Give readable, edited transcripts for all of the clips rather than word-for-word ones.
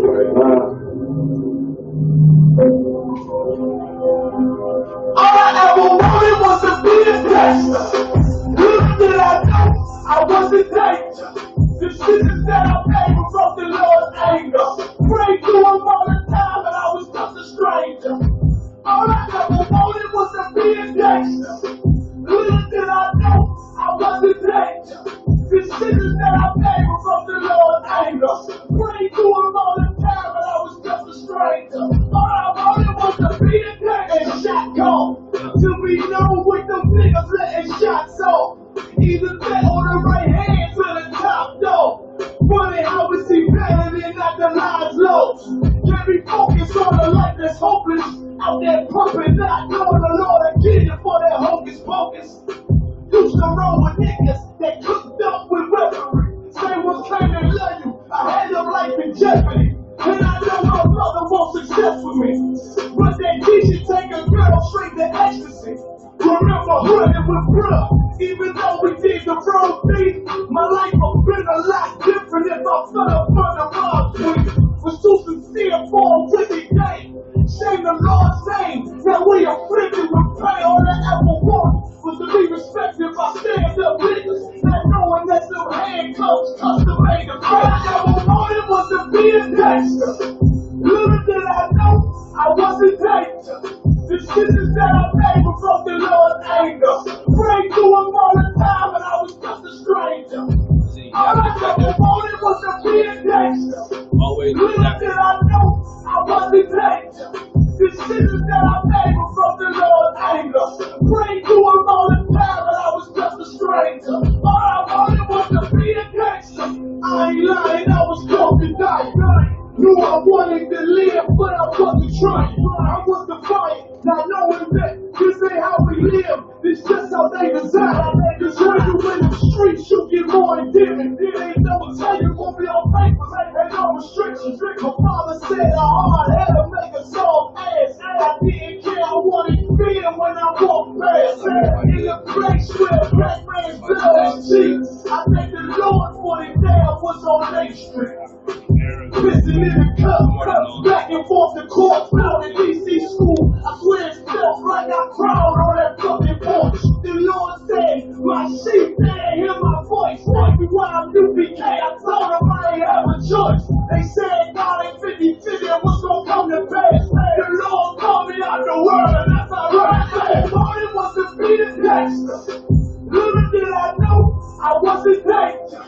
All I ever wanted was to be a gangster. Little did I know I was in danger. The decisions that I made were from the Lord's anger. Prayed to him all the time, and I was just a stranger. All I ever wanted was to be a gangster. Little did I know I was in danger. The decisions that I made were from the Lord's anger. Prayed to him all the time, and I was just a stranger. All I wanted was to be a gangster. And shot call. Till we know what them niggas letting shots off. Either that or the right hand to the top dog. Funny how we see better than not the lies lost. Can't be focused on the life that's hopeless. Out there pumping, not knowing the Lord and kill for that hocus pocus. Used to roll with niggas that cooked up with weaponry. Say what claim they love you. I had your life in jeopardy. And I know my brother wants success with me. But that G should take a girl straight to ecstasy. Remember running with bruh. Even though we did the wrong thing, my life would have been a lot different if I fell up on the wrong thing. Was too sincere for a wicked day. Shame the Lord's name. Now we afflicted with pain. All I ever wanted was to be respected by stand-up niggas. Not knowing that them handcuffs custom made the All I ever wanted was to be a gangster. Little did I know I was in danger. The decisions that I made were from the Lord's anger. Prayed to him all the time, and I was just a stranger. All I ever wanted was to be a gangster. Little did I know I was in danger. The decisions that I made were from the Lord's anger. Prayed to him all the time, and I was just a stranger. All I wanted was to be a gangster. I ain't lying, I was close to die. Knew I wanted to live, but I wasn't trying. I was defiant, not knowing that this ain't how we live. This just how they design. Cause when you in the streets, you get more indifferent. It ain't never tell you won't be on papers, ain't no restrictions. My father said a hard had to make a soft ass. I didn't care, I wanted fear when I walked past. In the place where a black man's blood is cheap. I thank the Lord for the day I was on Main Street. Pissing in the cup, back and forth to court, out in DC school. I swear it felt like I cried on that fucking porch. The Lord said, my sheep, they ain't hear my voice. Ask me why I'm UPK, I told them I ain't have a choice. They said God ain't 50-50 and what's gonna come to pass. The Lord called me out the world and that's how I thought it was to be the gangster. Little did I know I was in danger.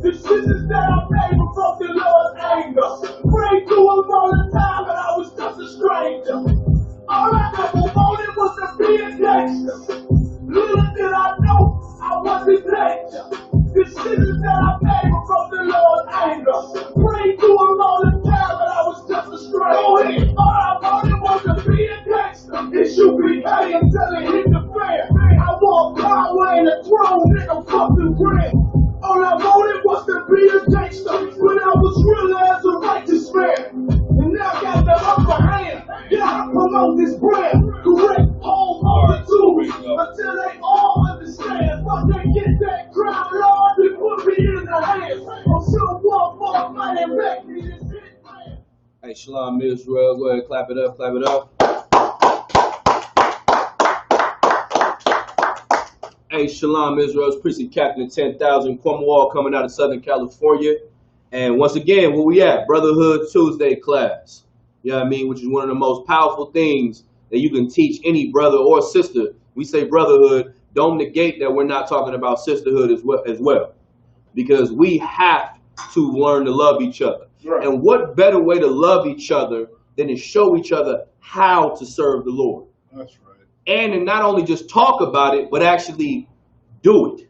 The decisions that I made were from the Lord's anger. Prayed to him all the time, and I was just a stranger. All I ever wanted was to be a gangster. Little did I know I was in danger. The decisions that I made were from the Lord's anger. Prayed to him all the time, and I was just a stranger. All I wanted was to be a gangster. Isupk until it hit the fan. I want power and a throne, nigga, fucking grand. All I wanted was to be a gangster, but I was real as a righteous man. And now I got the upper hand, gotta promote this brand. Correct whole multitude until they all understand. Once they get that crown, Lord, they put me in the hands. I'm sure one more money back me this hit, man. Hey, Shalom Israel, go ahead, clap it up, clap it up. Hey, Shalom Israel's Precinct Captain 10,000, Cornwall, coming out of Southern California. And once again, where we at? Brotherhood Tuesday class. You know what I mean? Which is one of the most powerful things that you can teach any brother or sister. We say brotherhood, don't negate that we're not talking about sisterhood as well. Because we have to learn to love each other. Right. And what better way to love each other than to show each other how to serve the Lord? That's right. And to not only just talk about it, but actually do it.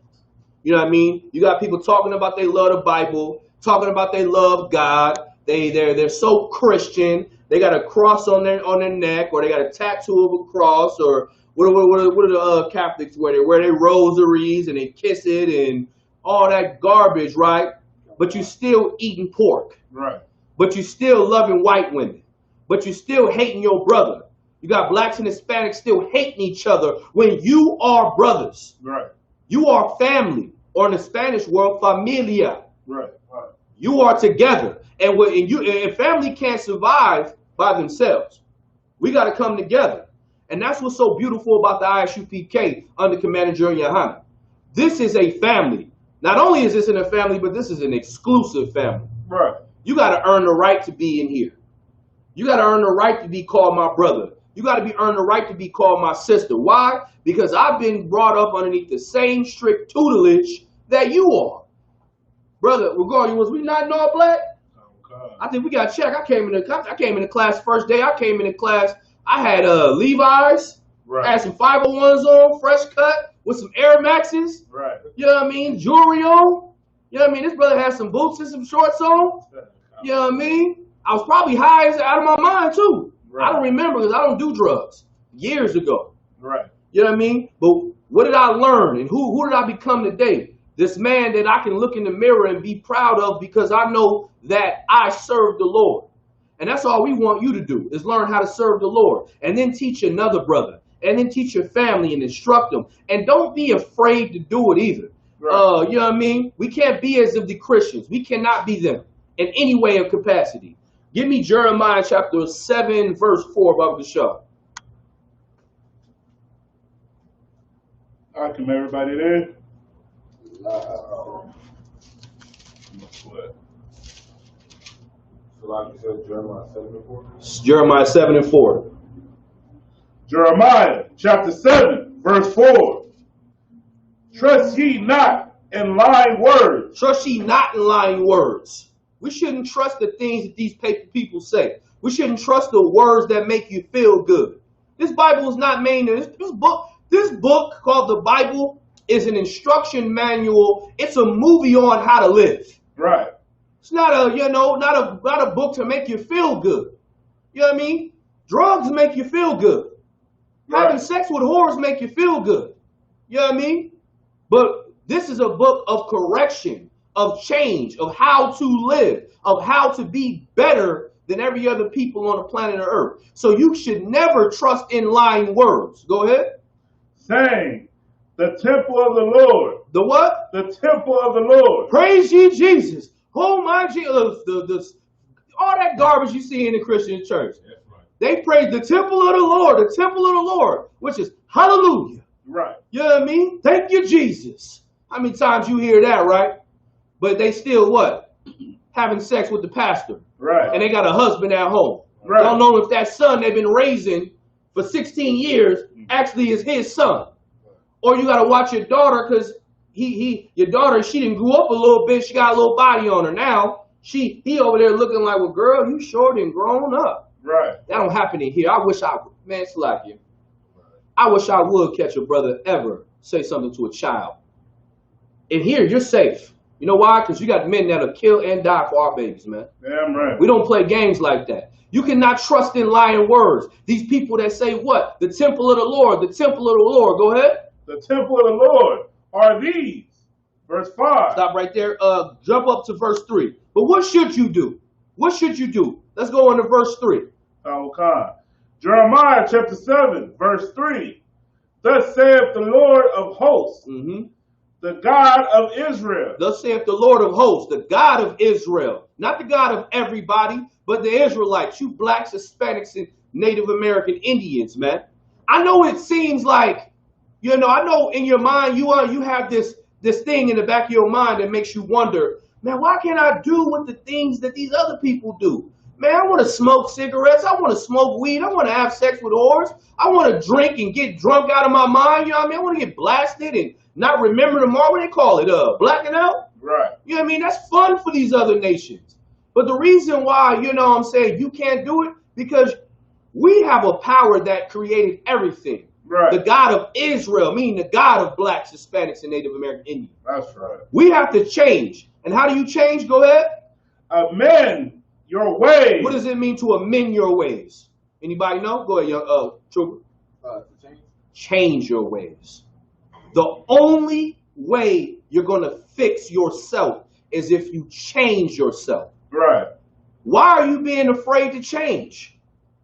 You know what I mean? You got people talking about they love the Bible, talking about they love God. They're so Christian. They got a cross on their neck, or they got a tattoo of a cross, or what are the Catholics wear? They wear their rosaries and they kiss it and all that garbage, right? But you still eating pork. Right. But you still loving white women. But you still hating your brother. You got blacks and Hispanics still hating each other when you are brothers. Right. You are family, or in the Spanish world, familia. Right. Right. You are together. And family can't survive by themselves. We got to come together. And that's what's so beautiful about the Isupk under Commander General Yohana. This is a family. Not only is this in a family, but this is an exclusive family. Right. You got to earn the right to be in here. You got to earn the right to be called my brother. You got to earn the right to be called my sister. Why? Because I've been brought up underneath the same strict tutelage that you are. Brother, regardless, was we not in all black? Okay. I think we got to check. I came into class first day. I came into class. I had Levi's. Right. Had some 501s on, fresh cut, with some Air Maxes. Right. You know what I mean? Jewelry on. You know what I mean? This brother had some boots and some shorts on. You know what I mean? I was probably high as out of my mind too. Right. I don't remember because I don't do drugs. Years ago. Right. You know what I mean? But what did I learn and who did I become today? This man that I can look in the mirror and be proud of because I know that I serve the Lord. And that's all we want you to do is learn how to serve the Lord. And then teach another brother. And then teach your family and instruct them. And don't be afraid to do it either. Right. You know what I mean? We can't be as if the Christians. We cannot be them in any way of capacity. Give me Jeremiah chapter 7, verse 4 above the show. All right, come everybody there? What? So like you said, Jeremiah 7 and 4? Jeremiah 7 and 4. Jeremiah chapter 7, verse 4. Trust ye not in lying words. Trust ye not in lying words. We shouldn't trust the things that these people say. We shouldn't trust the words that make you feel good. This Bible is not made. This book called the Bible is an instruction manual. It's a movie on how to live. Right. It's not a book to make you feel good. You know what I mean? Drugs make you feel good. Right. Having sex with whores make you feel good. You know what I mean? But this is a book of correction, of change, of how to live, of how to be better than every other people on the planet of Earth. So you should never trust in lying words. Go ahead. Saying, the temple of the Lord. The what? The temple of the Lord. Praise ye Jesus. Oh my Jesus. All that garbage you see in the Christian church. That's right. They praise the temple of the Lord, which is hallelujah. Right. You know what I mean? Thank you, Jesus. How many times you hear that, right? But they still what? Having sex with the pastor. Right. And they got a husband at home. Right. Don't know if that son they've been raising for 16 years actually is his son. Or you got to watch your daughter because your daughter, she didn't grew up a little bit. She got a little body on her. Now, he over there looking like, well, girl, you sure done grown up. Right. That don't happen in here. I wish man, it's like you. I wish I would catch a brother ever say something to a child. In here, you're safe. You know why? Because you got men that'll kill and die for our babies, man. Damn right. We don't play games like that. You cannot trust in lying words. These people that say what? The temple of the Lord, the temple of the Lord. Go ahead. The temple of the Lord are these. Verse 5. Stop right there. Jump up to verse 3. But what should you do? What should you do? Let's go on to verse 3. Okay. Jeremiah chapter 7, verse 3. Thus saith the Lord of hosts, the God of Israel. Thus saith the Lord of hosts, the God of Israel. Not the God of everybody, but the Israelites. You blacks, Hispanics, and Native American Indians, man. I know it seems like, I know in your mind you have this thing in the back of your mind that makes you wonder, man, why can't I do what the things that these other people do? Man, I want to smoke cigarettes. I want to smoke weed. I want to have sex with whores. I want to drink and get drunk out of my mind. You know what I mean? I want to get blasted and not remember tomorrow. What do they call it? Blacking out? Right. You know what I mean? That's fun for these other nations. But the reason why, I'm saying you can't do it, because we have a power that created everything. Right. The God of Israel, meaning the God of blacks, Hispanics, and Native American Indians. That's right. We have to change. And how do you change? Go ahead. Amend your ways. What does it mean to amend your ways? Anybody know? Go ahead, young trooper. Change your ways. The only way you're going to fix yourself is if you change yourself. Right. Why are you being afraid to change?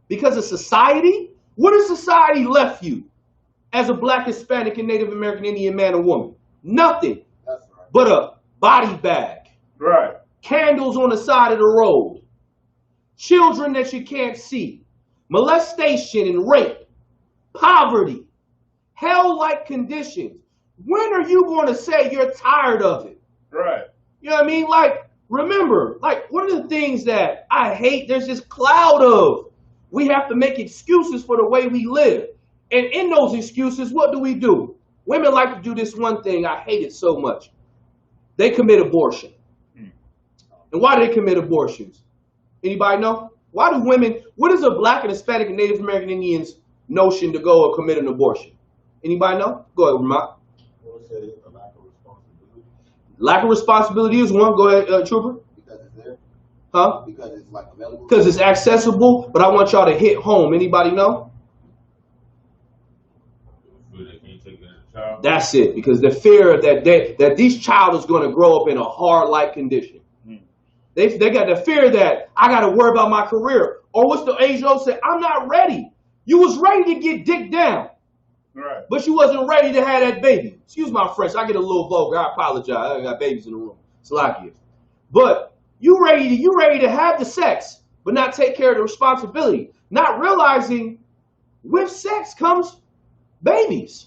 Because of society? What has society left you as a black, Hispanic, and Native American Indian man or woman? Nothing. That's right. But a body bag. Right. candles on the side of the road, children that you can't see, molestation and rape, poverty, hell-like conditions. When are you going to say you're tired of it? Right. You know what I mean? Like, remember, like, one of the things that I hate, there's this cloud of, we have to make excuses for the way we live. And in those excuses, what do? Women like to do this one thing. I hate it so much. They commit abortion. And why do they commit abortions? Anybody know? Why do women, what is a black and Hispanic and Native American Indians notion to go and commit an abortion? Anybody know? Go ahead, Vermont. A lack of responsibility. Lack of responsibility is one. Go ahead, Trooper. Because it's there. Huh? Because it's like available. Because it's accessible, but I want y'all to hit home. Anybody know? That's it. Because the fear that this child is going to grow up in a hard-like condition. They got the fear that I got to worry about my career. Or what's the age old say? I'm not ready. You was ready to get dick down. Right. But you wasn't ready to have that baby. Excuse my French. I get a little vulgar. I apologize. I got babies in the room. It's like you. But you ready to have the sex, but not take care of the responsibility. Not realizing with sex comes babies.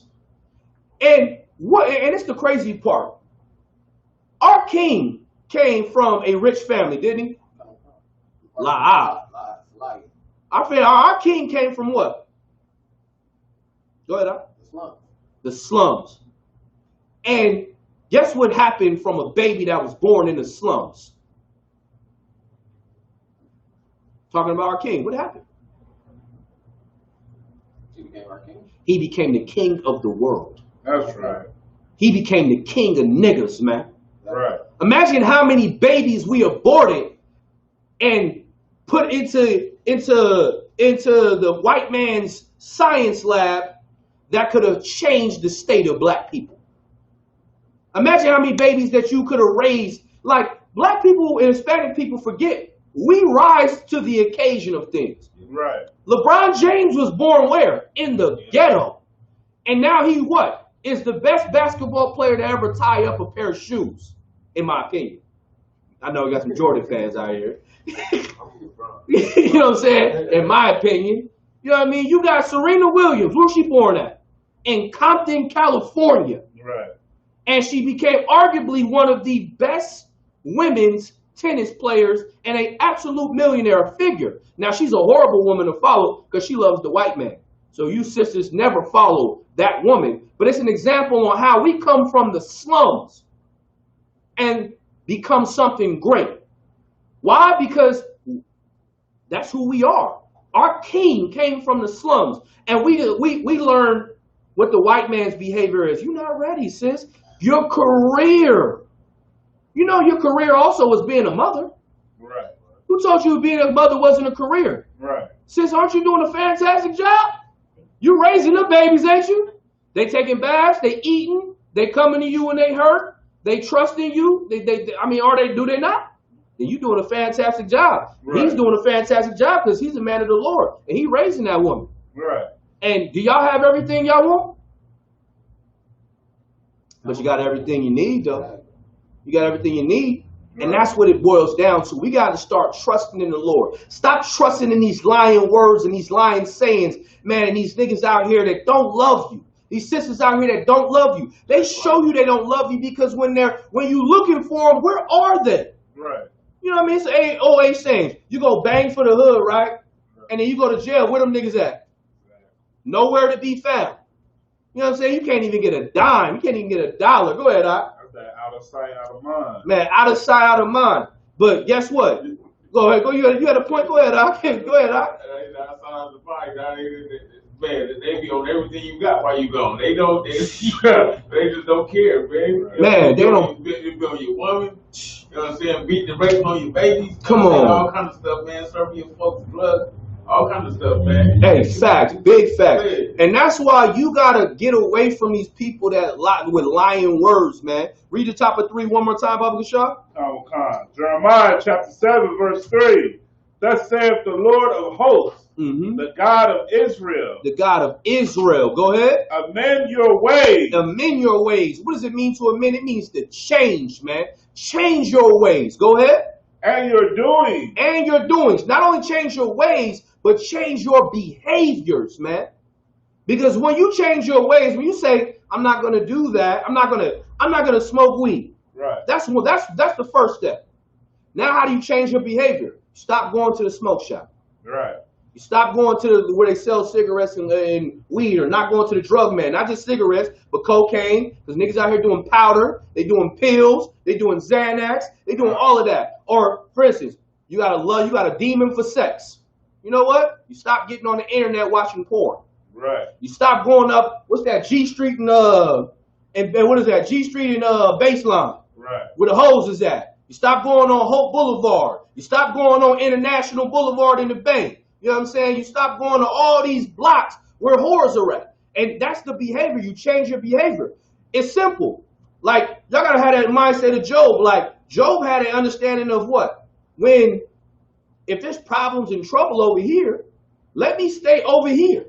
And it's the crazy part. Our king came from a rich family, didn't he? Our king came from what? Go ahead, the slums. And guess what happened from a baby that was born in the slums? Talking about our king. What happened? He became our king. He became the king of the world. That's right. He became the king of niggas, man. Right. Imagine how many babies we aborted and put into the white man's science lab that could have changed the state of black people. Imagine how many babies that you could have raised. Like, black people and Hispanic people forget, we rise to the occasion of things. Right. LeBron James was born where? In the ghetto. And now he what? Is the best basketball player to ever tie up a pair of shoes, in my opinion. I know we got some Jordan fans out here. You know what I'm saying? In my opinion. You know what I mean? You got Serena Williams. Where's she born at? In Compton, California. Right. And she became arguably one of the best women's tennis players and an absolute millionaire figure. Now, she's a horrible woman to follow because she loves the white man. So you sisters never follow that woman. But it's an example on how we come from the slums and become something great. Why? Because that's who we are. Our king came from the slums. And we learned what the white man's behavior is. You're not ready, sis. Your career. You know your career also was being a mother. Right. Who told you being a mother wasn't a career? Right. Sis, aren't you doing a fantastic job? You raising the babies, ain't you? They taking baths, they eating, they coming to you when they hurt, they trusting you. Do they not? Then you doing a fantastic job. Right. He's doing a fantastic job because he's a man of the Lord and he raising that woman. Right. And do y'all have everything y'all want? But you got everything you need, though. You got everything you need. And that's what it boils down to. We got to start trusting in the Lord. Stop trusting in these lying words and these lying sayings, man, and these niggas out here that don't love you. These sisters out here that don't love you. They show you they don't love you because when you looking for them, where are they? Right. You know what I mean? It's old age sayings. You go bang for the hood, right? And then you go to jail. Where them niggas at? Nowhere to be found. You know what I'm saying? You can't even get a dime. You can't even get a dollar. Go ahead, Doc. Out of sight, out of mind. Man, out of sight, out of mind. But guess what? Go ahead. You had a point. Go ahead, Doc. Go ahead, Doc. Outside the fight, man, they be on everything you got while you gone. They don't. They just don't care, man. Man, they don't. They be on your woman. You know what I'm saying? Beating the rape on your babies. Come on. All kind of stuff, man. Serving your folks blood. All kind of stuff, man. Hey, facts, big facts. And that's why you gotta get away from these people that lie with lying words, man. Read the top of 3 one more time, Baba Gashar. Jeremiah chapter 7, verse 3. Thus saith the Lord of hosts, Mm-hmm. the God of Israel. The God of Israel. Go ahead. Amend your ways. Amend your ways. What does it mean to amend? It means to change, man. Change your ways. Go ahead. And your doings. And your doings. Not only change your ways, but change your behaviors, man. Because when you change your ways, when you say, I'm not gonna do that, I'm not gonna smoke weed. Right. That's the first step. Now how do you change your behavior? Stop going to the smoke shop. Right. You stop going to where they sell cigarettes and weed, or not going to the drug man, not just cigarettes, but cocaine, because niggas out here doing powder, they doing pills, they doing Xanax, they doing all of that. Or, for instance, you got a demon for sex. You know what? You stop getting on the internet watching porn. Right. You stop going up, what's that, G Street and what is that, G Street and Baseline, Right. where the hoes is at. You stop going on Hope Boulevard. You stop going on International Boulevard in the Bay. You know what I'm saying? You stop going to all these blocks where whores are at. And that's the behavior. You change your behavior. It's simple. Like, y'all gotta have that mindset of Job. Like, Job had an understanding of what? If there's problems and trouble over here, let me stay over here.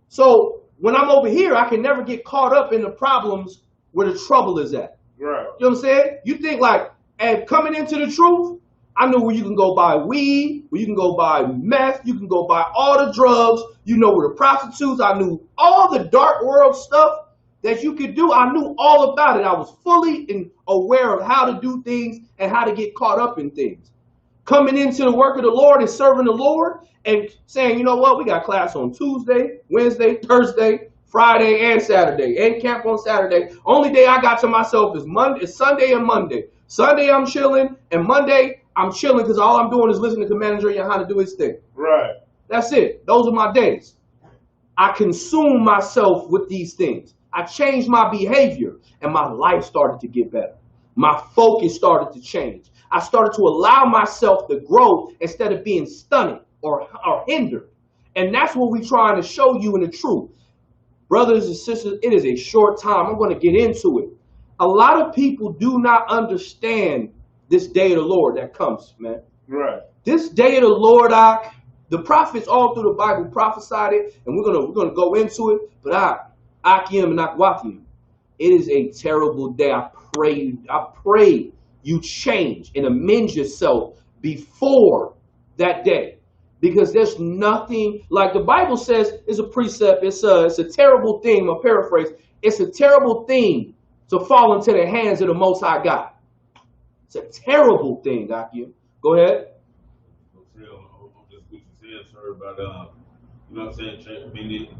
So when I'm over here, I can never get caught up in the problems where the trouble is at. Right. You know what I'm saying? You think like, and coming into the truth, I know where you can go buy weed, where you can go buy meth, you can go buy all the drugs, you know where the prostitutes, I knew all the dark world stuff that you could do. I knew all about it. I was fully aware of how to do things and how to get caught up in things. Coming into the work of the Lord and serving the Lord and saying, you know what, we got class on Tuesday, Wednesday, Thursday, Friday, and Saturday, and camp on Saturday. Only day I got to myself is Sunday and Monday. Sunday I'm chilling, and Monday I'm chilling because all I'm doing is listening to Manager Yohana do his thing. Right. That's it. Those are my days. I consume myself with these things. I changed my behavior, and my life started to get better. My focus started to change. I started to allow myself to grow instead of being stunted or hindered. And that's what we're trying to show you in the truth. Brothers and sisters, it is a short time. I'm going to get into it. A lot of people do not understand this day of the Lord that comes, man. Right. This day of the Lord, the prophets all through the Bible prophesied it, and we're gonna go into it. But Akim and Akwakim, it is a terrible day. I pray you change and amend yourself before that day, because there's nothing like the Bible says. It's a precept. It's a terrible thing. I'm gonna paraphrase. It's a terrible thing to fall into the hands of the Most High God. It's a terrible thing, Akim. Go ahead. About you know what I'm saying,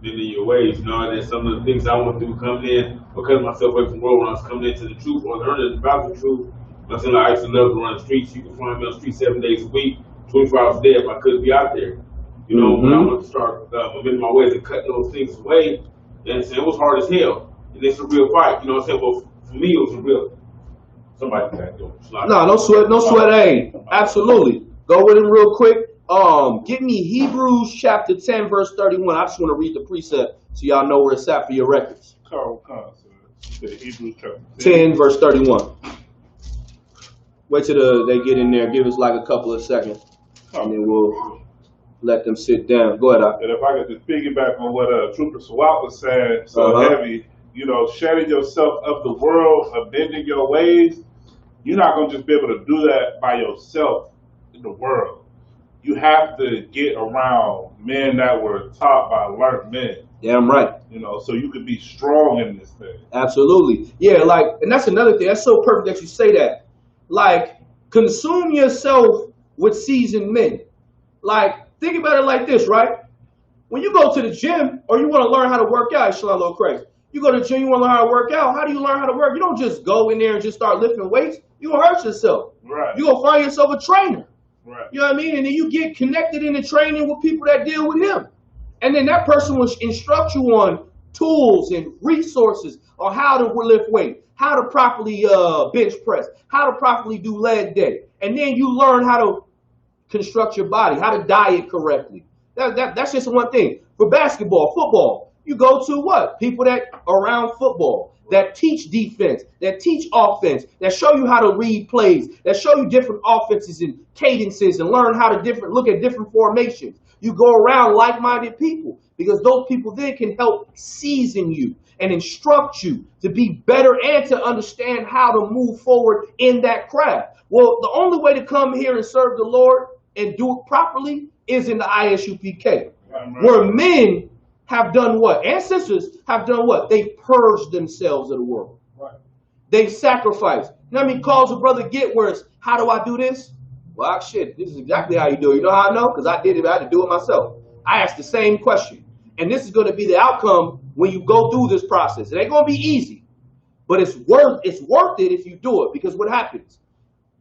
bending your ways. You know, and then some of the things I went through coming in, or cutting myself away from the world when I was coming into the truth or learning about the truth. You know what I'm saying? Like, I used to love to run the streets. You can find me on the street 7 days a week, 24 hours a day if I couldn't be out there. You know, when I went to start amending my ways and cutting those things away, and it was hard as hell. And it's a real fight. You know what I'm saying? Well, for me, it was a real. Somebody back there. No sweat. Hey, absolutely. Go with him real quick. Give me Hebrews chapter 10, verse 31. I just want to read the precept so y'all know where it's at for your records. Hebrews chapter 10, verse 31. Wait till they get in there. Give us like a couple of seconds, and then we'll let them sit down. Go ahead. And if I could just piggyback on what Trooper Sawat was saying, so heavy, you know, shedding yourself of the world, amending your ways, you're not going to just be able to do that by yourself in the world. You have to get around men that were taught by learned men. Yeah, I'm right. You know, so you could be strong in this thing. Absolutely. Yeah, like, and that's another thing. That's so perfect that you say that. Like, consume yourself with seasoned men. Like, think about it like this, right? When you go to the gym or you want to learn how to work out, it's a little crazy. You go to the gym, you want to learn how to work out. How do you learn how to work? You don't just go in there and just start lifting weights. You're going to hurt yourself. Right. You're going to find yourself a trainer. Right. You know what I mean? And then you get connected in the training with people that deal with him. And then that person will instruct you on tools and resources on how to lift weight, how to properly bench press, how to properly do leg day. And then you learn how to construct your body, how to diet correctly. That's just one thing. For basketball, football, You go to what? People that are around football, that teach defense, that teach offense, that show you how to read plays, that show you different offenses and cadences and learn how to look at different formations. You go around like-minded people because those people then can help season you and instruct you to be better and to understand how to move forward in that craft. Well, the only way to come here and serve the Lord and do it properly is in the ISUPK, where men have done what? Ancestors have done what? They purged themselves of the world. Right. They sacrificed. You know what I mean? Calls a brother get where it's, how do I do this? Well, shit, this is exactly how you do it. You know how I know? Because I did it. I had to do it myself. I asked the same question. And this is going to be the outcome when you go through this process. It ain't going to be easy, but it's worth it if you do it. Because what happens?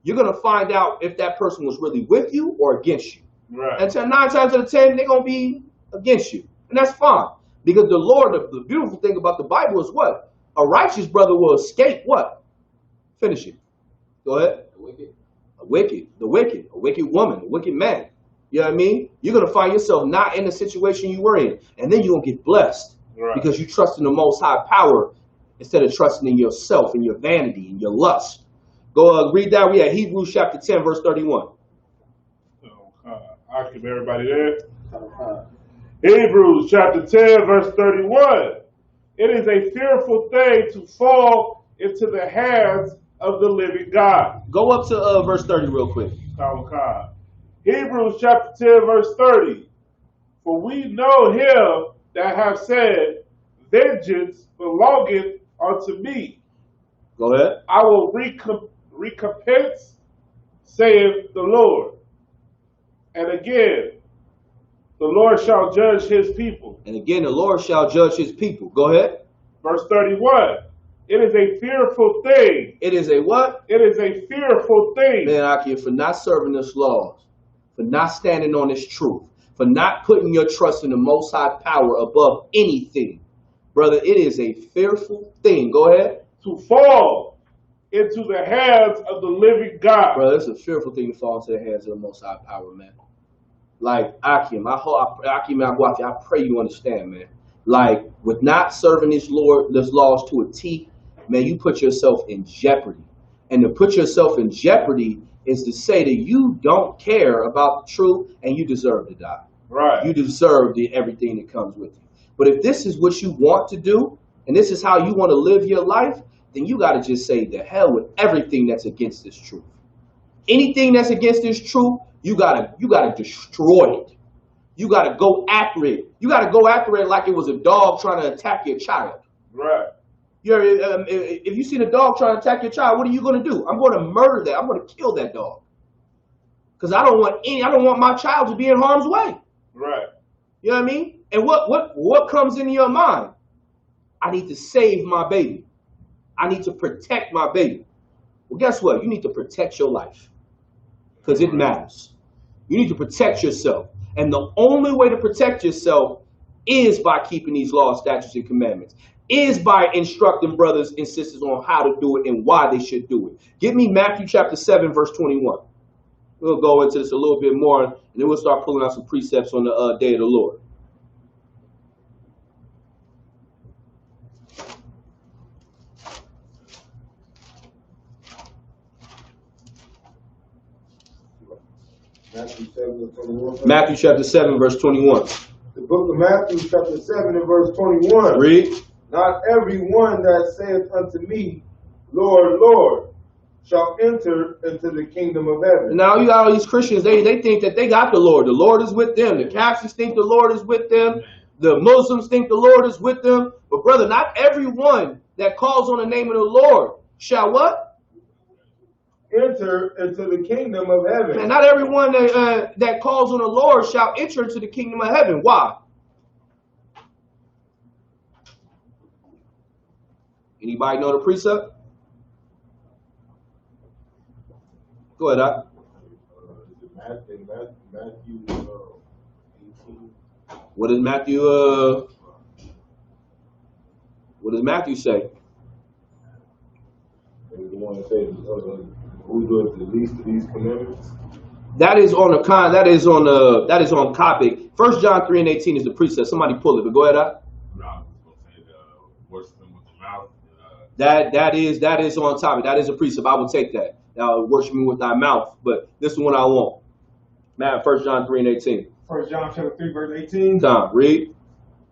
You're going to find out if that person was really with you or against you. Right. And 9 times out of 10, they're going to be against you. And that's fine. Because the Lord, the beautiful thing about the Bible is what? A righteous brother will escape what? Finish it. Go ahead. A wicked woman, a wicked man. You know what I mean? You're going to find yourself not in the situation you were in. And then you're going to get blessed. Right. Because you trust in the Most High power instead of trusting in yourself and your vanity and your lust. Go read that. We at Hebrews chapter 10, verse 31. I keep everybody there. Hebrews chapter 10, verse 31. It is a fearful thing to fall into the hands of the living God. Go up to verse 30 real quick. Hebrews chapter 10, verse 30. For we know him that have said, vengeance belongeth unto me. Go ahead. I will recompense, saith the Lord. And again, the Lord shall judge his people. And again, the Lord shall judge his people. Go ahead. Verse 31. It is a fearful thing. It is a what? It is a fearful thing. Man, Aki, for not serving this laws, for not standing on this truth, for not putting your trust in the Most High power above anything. Brother, it is a fearful thing. Go ahead. To fall into the hands of the living God. Brother, it's a fearful thing to fall into the hands of the Most High power, man. Like, Akim, I pray you understand, man. Like, with not serving this laws to a T, man, you put yourself in jeopardy. And to put yourself in jeopardy is to say that you don't care about the truth and you deserve to die. Right. You deserve everything that comes with you. But if this is what you want to do, and this is how you want to live your life, then you got to just say the hell with everything that's against this truth. Anything that's against this truth, you gotta destroy it. You gotta go after it. You gotta go after it like it was a dog trying to attack your child. Right. If you see the dog trying to attack your child, what are you gonna do? I'm gonna murder that. I'm gonna kill that dog. Because I don't want my child to be in harm's way. Right. You know what I mean? And what comes into your mind? I need to save my baby. I need to protect my baby. Well, guess what? You need to protect your life. Because it matters. You need to protect yourself. And the only way to protect yourself is by keeping these laws, statutes, and commandments. Is by instructing brothers and sisters on how to do it and why they should do it. Give me Matthew chapter 7, verse 21. We'll go into this a little bit more, and then we'll start pulling out some precepts on the day of the Lord. Matthew chapter 7, verse 21. The book of Matthew chapter 7 and verse 21. Read. Not every one that saith unto me, Lord, Lord, shall enter into the kingdom of heaven. Now you got all these Christians, they think that they got the Lord. The Lord is with them. The Catholics think the Lord is with them. The Muslims think the Lord is with them. But brother, not everyone that calls on the name of the Lord shall what? Enter into the kingdom of heaven. And not everyone that calls on the Lord shall enter into the kingdom of heaven. Why? Anybody know the precept? Go ahead, Doc. Matthew 18. What does Matthew say? The one that says, who does the least of these commandments? That is on topic. 1 John 3 and 18 is the precept. Somebody pull it, but go ahead, Doc. That is on topic. That is a precept. I will take that. Worship me with thy mouth. But this is one I want. Matt, 1 John 3 and 18. 1 John chapter 3, verse 18. Tom, read.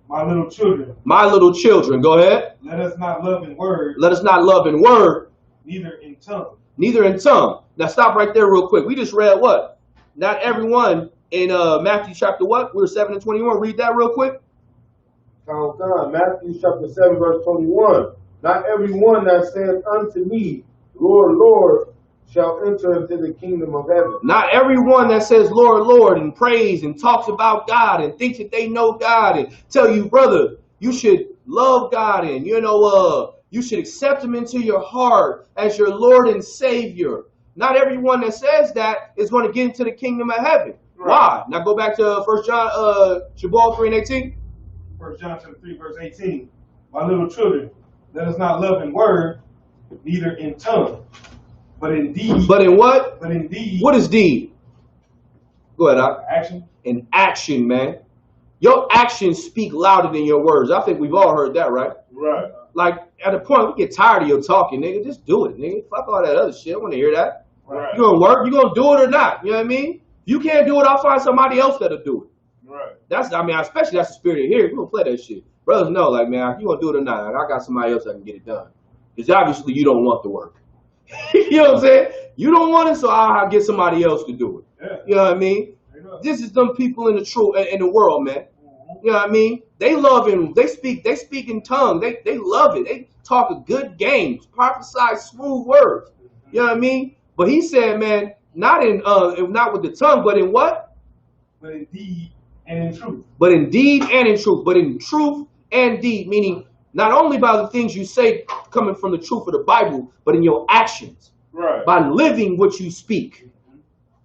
My little children, My little children, go ahead. let us not love in word, Let us not love in word, neither in tongue. neither in tongue. Now stop right there real quick. We just read what? Not everyone in Matthew chapter what? We're 7 and 21. Read that real quick. Count on. Matthew chapter 7, verse 21. Not every one that saith unto me, Lord, Lord, shall enter into the kingdom of heaven. Not everyone that says Lord, Lord, and prays and talks about God and thinks that they know God and tell you, brother, you should love God and, you should accept him into your heart as your Lord and Savior. Not everyone that says that is going to get into the kingdom of heaven. Right. Why? Now go back to 1 John, Shabbat 3 and 18. 1 John chapter 3, verse 18. My little children, let us not love in word, neither in tongue, but in deed. But in what? But in deed. What is deed? Go ahead, Doc. Action. In action, man. Your actions speak louder than your words. I think we've all heard that, right? Right. Like, at a point, we get tired of your talking, nigga. Just do it, nigga. Fuck all that other shit. I want to hear that. Right. You gonna work? You gonna do it or not? You know what I mean? You can't do it, I'll find somebody else that'll do it. Right. Especially that's the spirit of here. We gonna play that shit. Brothers know, like, man, you gonna do it or not? Like, I got somebody else that can get it done. Because obviously you don't want the work. You know what I'm saying? You don't want it, so I'll get somebody else to do it. Yeah. You know what I mean? This is them people in the world, man. You know what I mean? They love him. They speak in tongues. They love it. They talk a good game, prophesy smooth words. You know what I mean? But he said, man, not with the tongue, but in what? But in deed and in truth. But in deed and in truth. But in truth and deed, meaning not only by the things you say coming from the truth of the Bible, but in your actions. Right. By living what you speak.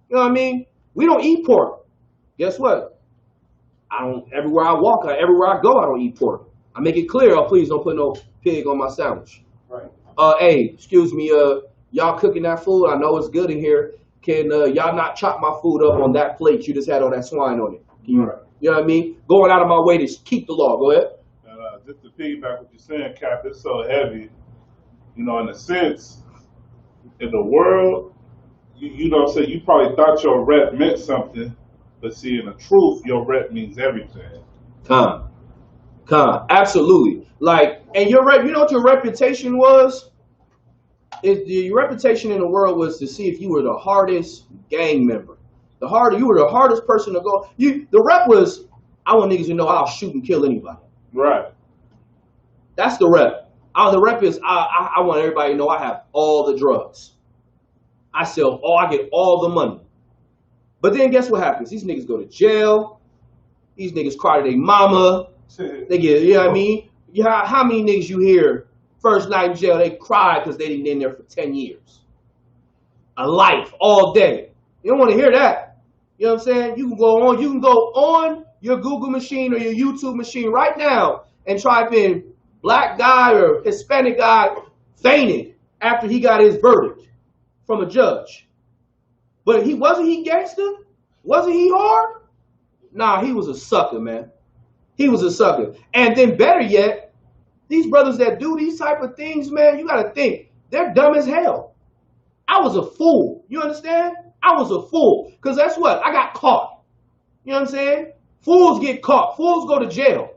You know what I mean? We don't eat pork. Guess what? Everywhere I walk, everywhere I go, I don't eat pork. I make it clear, please don't put no pig on my sandwich. Right. Hey, excuse me, y'all cooking that food? I know it's good in here. Can y'all not chop my food up on that plate you just had all that swine on it? Right. You know what I mean? Going out of my way to keep the law. Go ahead. Just to piggyback what you're saying, Cap, it's so heavy. In a sense, in the world, you know what I'm saying, you probably thought your rep meant something, but see, in the truth, your rep means everything. Con, absolutely. Like, and you know what your reputation was? Your reputation in the world was to see if you were the hardest gang member. You were the hardest person to go. The rep was, I want niggas to know I'll shoot and kill anybody. Right. That's the rep. The rep is, I want everybody to know I have all the drugs. I get all the money. But then guess what happens? These niggas go to jail. These niggas cry to their mama. They get, you know what I mean? How many niggas you hear first night in jail, they cry because they didn't in there for 10 years. A life, all day. You don't want to hear that. You know what I'm saying? You can go on your Google machine or your YouTube machine right now and type in black guy or Hispanic guy fainted after he got his verdict from a judge. But wasn't he gangster? Wasn't he hard? Nah, he was a sucker, man. He was a sucker. And then better yet, these brothers that do these type of things, man, you gotta think, they're dumb as hell. I was a fool. You understand? I was a fool. Because that's what? I got caught. You know what I'm saying? Fools get caught. Fools go to jail.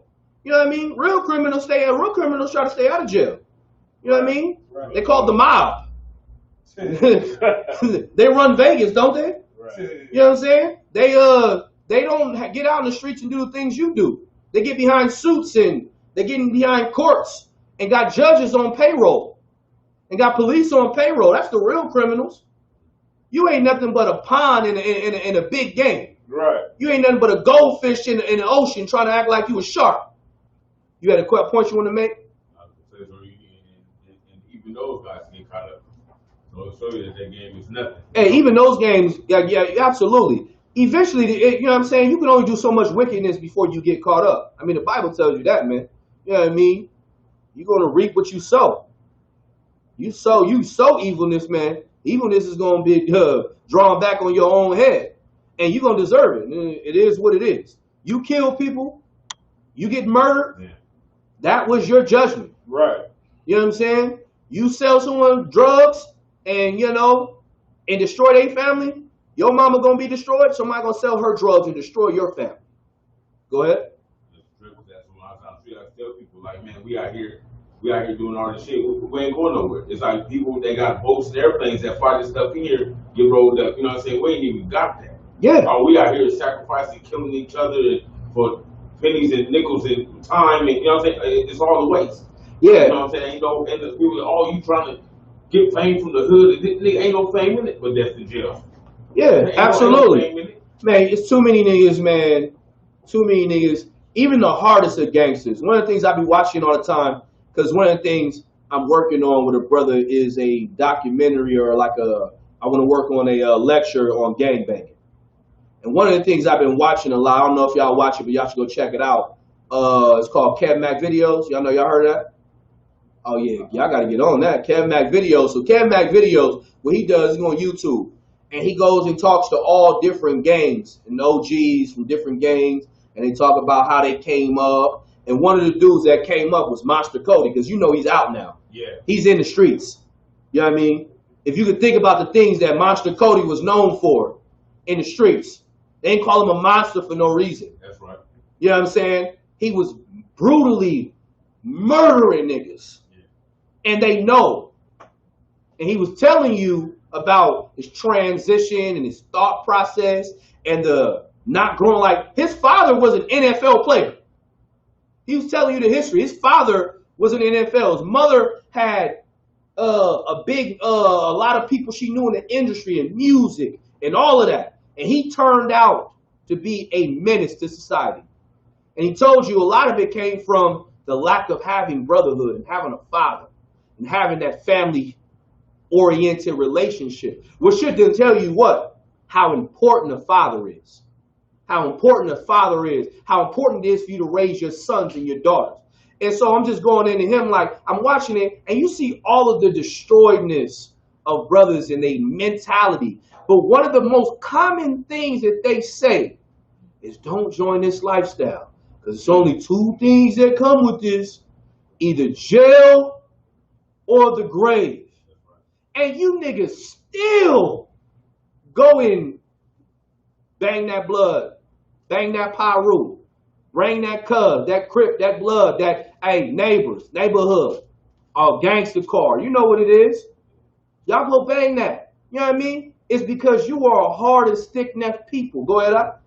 You know what I mean? Real criminals try to stay out of jail. You know what I mean? Right. They call it the mob. They run Vegas, don't they? Right. You know what I'm saying? They don't get out in the streets and do the things you do. They get behind suits and they getting behind courts and got judges on payroll and got police on payroll. That's the real criminals. You ain't nothing but a pawn in a big game. Right. You ain't nothing but a goldfish in the ocean trying to act like you a shark. You had a quick point you want to make? I was gonna say, and even those guys get caught up. So it'll show you that that game is nothing. Hey, even those games, yeah, absolutely. Eventually, you know what I'm saying? You can only do so much wickedness before you get caught up. I mean, the Bible tells you that, man. You know what I mean? You're going to reap what you sow. You sow evilness, man. Evilness is going to be drawn back on your own head. And you're going to deserve it. It is what it is. You kill people. You get murdered. Yeah. That was your judgment. Right. You know what I'm saying? You sell someone drugs and, you know, and destroy their family, your mama gonna be destroyed. Somebody gonna sell her drugs and destroy your family. Go ahead. That's a lot of times. I tell people like, man, we out here doing all this shit. We ain't going nowhere. It's like people they got boats and airplanes that fly this stuff in here, get rolled up. You know what I'm saying? We ain't even got that. Yeah. We out here sacrificing, killing each other for pennies and nickels and time, and you know what I'm saying? It's all the waste. Yeah. You know what I'm saying? You know, and the people, all you trying to get fame from the hood, ain't no fame in it, but that's the jail. Yeah, absolutely. Man, it's too many niggas, man. Too many niggas. Even the hardest of gangsters. One of the things I be watching all the time, because one of the things I'm working on with a brother is a documentary or like I want to work on a lecture on gangbanging. And one of the things I've been watching a lot, I don't know if y'all watch it, but y'all should go check it out. It's called Kev Mac Videos. Y'all know, y'all heard of that? Oh yeah, y'all got to get on that. Kev Mac Videos. So Kev Mac Videos, what he does, he's on YouTube. And he goes and talks to all different gangs and OGs from different gangs. And they talk about how they came up. And one of the dudes that came up was Monster Cody, because you know he's out now. Yeah. He's in the streets. You know what I mean? If you could think about the things that Monster Cody was known for in the streets, they didn't call him a monster for no reason. That's right. You know what I'm saying? He was brutally murdering niggas. Yeah. And they know. And he was telling you about his transition and his thought process and the not growing. Like, his father was an NFL player. He was telling you the history. His father was an NFL. His mother had a lot of people she knew in the industry and music and all of that. And he turned out to be a menace to society. And he told you a lot of it came from the lack of having brotherhood and having a father and having that family-oriented relationship. Which should then tell you what? How important a father is. How important a father is. How important it is for you to raise your sons and your daughters. And so I'm just going into him like, I'm watching it, and you see all of the destroyedness of brothers and their mentality. But one of the most common things that they say is don't join this lifestyle. Because it's only two things that come with this. Either jail or the grave. And you niggas still go and bang that blood. Bang that Pyru. Bring that cuz, that crip, that blood, that, hey, neighbors, neighborhood, gangster car. You know what it is. Y'all go bang that. You know what I mean? It's because you are a hard and stick-necked people. Go ahead, up.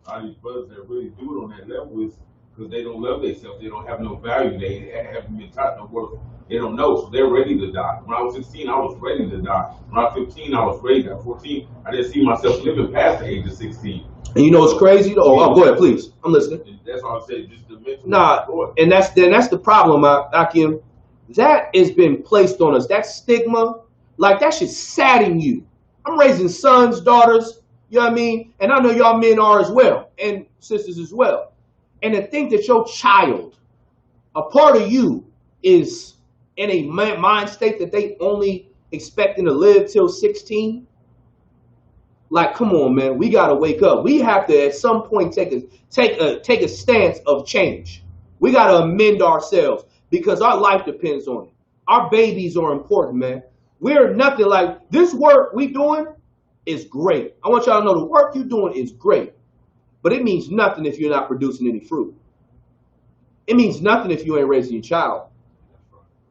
A lot of these brothers that really do it on that level is because they don't love themselves. They don't have no value. They haven't been taught no worth. They don't know, so they're ready to die. When I was 16, I was ready to die. When I was 15, I was ready. At 14, I didn't see myself living past the age of 16. And you know what's crazy? Oh, go ahead, please. I'm listening. And that's all I say. Just the mental. Nah, and that's the problem, Akim. That has been placed on us. That stigma, like that should sadden you. I'm raising sons, daughters. You know what I mean? And I know y'all men are as well, and sisters as well. And to think that your child, a part of you, is in a mind state that they only expecting to live till 16. Like, come on, man, we gotta wake up. We have to at some point take a stance of change. We gotta amend ourselves because our life depends on it. Our babies are important, man. We're nothing like this work we doing is great. I want y'all to know the work you're doing is great, but it means nothing if you're not producing any fruit. It means nothing if you ain't raising your child.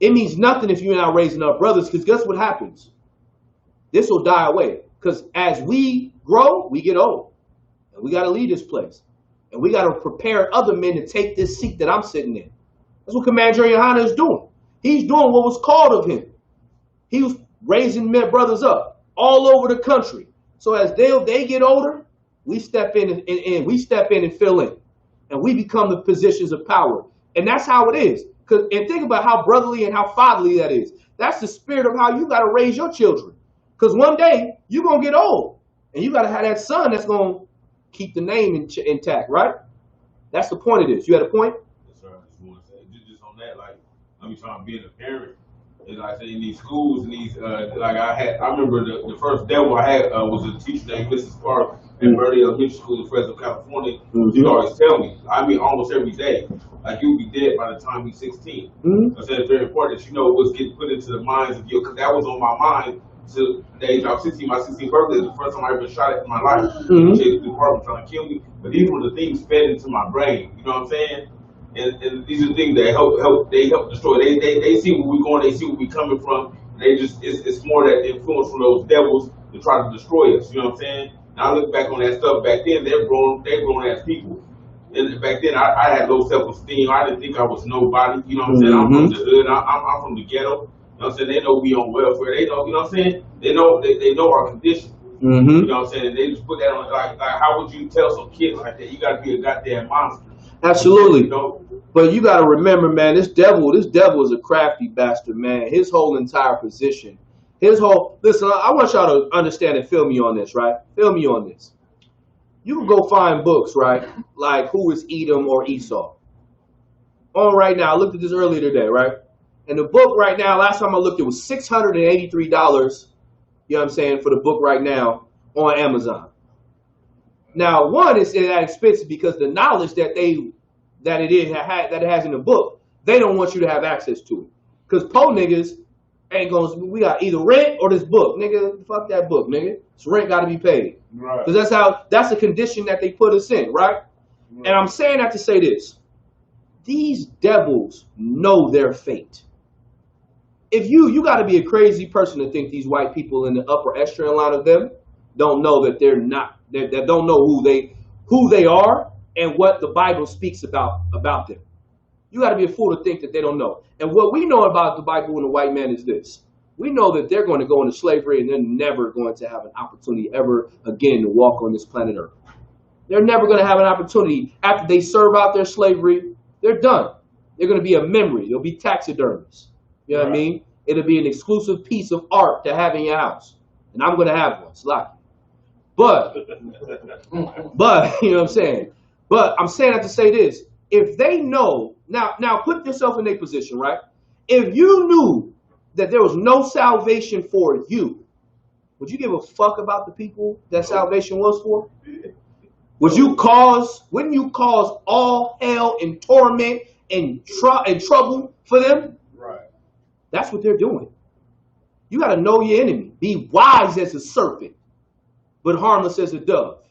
It means nothing if you're not raising our brothers, because guess what happens? This will die away. Because as we grow, we get old. And we got to leave this place. And we got to prepare other men to take this seat that I'm sitting in. That's what Commander Yohana is doing. He's doing what was called of him. He was raising men, brothers up all over the country. So as they get older, we step in and fill in. And we become the positions of power. And that's how it is. And think about how brotherly and how fatherly that is. That's the spirit of how you got to raise your children. Because one day, you're going to get old. And you got to have that son that's going to keep the name intact, right? That's the point of this. You had a point? That's right. I just want to say, just on that, like, I'm trying to be a parent. And like I say, in these schools, and these, I remember the first devil I had was a teacher named Mrs. Clark at Murray Elementary School in Fresno, California. She always tell me, I mean, almost every day, like you'll be dead by the time you're 16. Mhm. I said it's very important that you know what's getting put into the minds of you, because that was on my mind to the age of 16. My 16th birthday is the first time I ever shot it in my life. Mhm. The department trying to kill me, but these were the things fed into my brain. You know what I'm saying? And these are the things that help destroy. They see where we're going, they see where we're coming from. They just it's more that influence from those devils to try to destroy us. You know what I'm saying? Now I look back on that stuff back then. They're grown as people. And back then I had low self-esteem. I didn't think I was nobody. You know what I'm saying? I'm from the hood. I'm from the ghetto. You know what I'm saying? They know we on welfare. They know. You know what I'm saying? They know our condition. You know what I'm saying? And they just put that on like how would you tell some kid like that? You got to be a goddamn monster. Absolutely. You know? But you got to remember, man, this devil is a crafty bastard, man. His whole entire position, listen, I want y'all to understand and feel me on this, right? Feel me on this. You can go find books, right? Like Who is Edom or Esau? On right now, I looked at this earlier today, right? And the book right now, last time I looked, it was $683, you know what I'm saying, for the book right now on Amazon. Now, one, is that expensive because the knowledge that it has in the book, they don't want you to have access to it. Because po niggas ain't gonna, we got either rent or this book. Nigga, fuck that book, nigga. This rent gotta be paid. Right. Because that's the condition that they put us in, right? And I'm saying that to say this. These devils know their fate. If you gotta be a crazy person to think these white people in the upper echelon of them don't know that they're not, that don't know who they are and what the Bible speaks about them. You got to be a fool to think that they don't know. And what we know about the Bible and the white man is this. We know that they're going to go into slavery and they're never going to have an opportunity ever again to walk on this planet Earth. They're never going to have an opportunity. After they serve out their slavery, they're done. They're going to be a memory. They'll be taxidermies. You know what I mean? It'll be an exclusive piece of art to have in your house. And I'm going to have one. It's lucky. But, you know what I'm saying? But I'm saying that to say this. If they know, now put yourself in their position, right? If you knew that there was no salvation for you, would you give a fuck about the people that salvation was for? Wouldn't you cause all hell and torment and trouble for them? Right. That's what they're doing. You got to know your enemy. Be wise as a serpent, but harmless as a dove.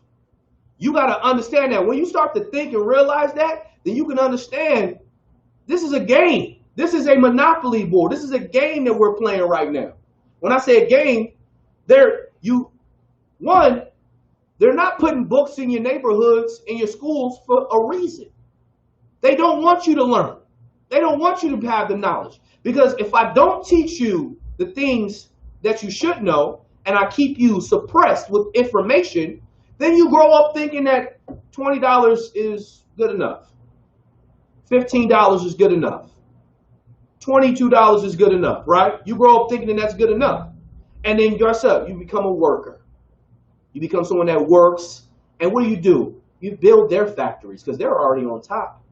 You got to understand that. When you start to think and realize that, then you can understand this is a game. This is a monopoly board. This is a game that we're playing right now. When I say a game, they're not putting books in your neighborhoods, in your schools for a reason. They don't want you to learn. They don't want you to have the knowledge. Because if I don't teach you the things that you should know, and I keep you suppressed with information, then you grow up thinking that $20 is good enough. $15 is good enough. $22 is good enough, right? You grow up thinking that that's good enough. And then yourself, you become a worker. You become someone that works. And what do? You build their factories because they're already on top.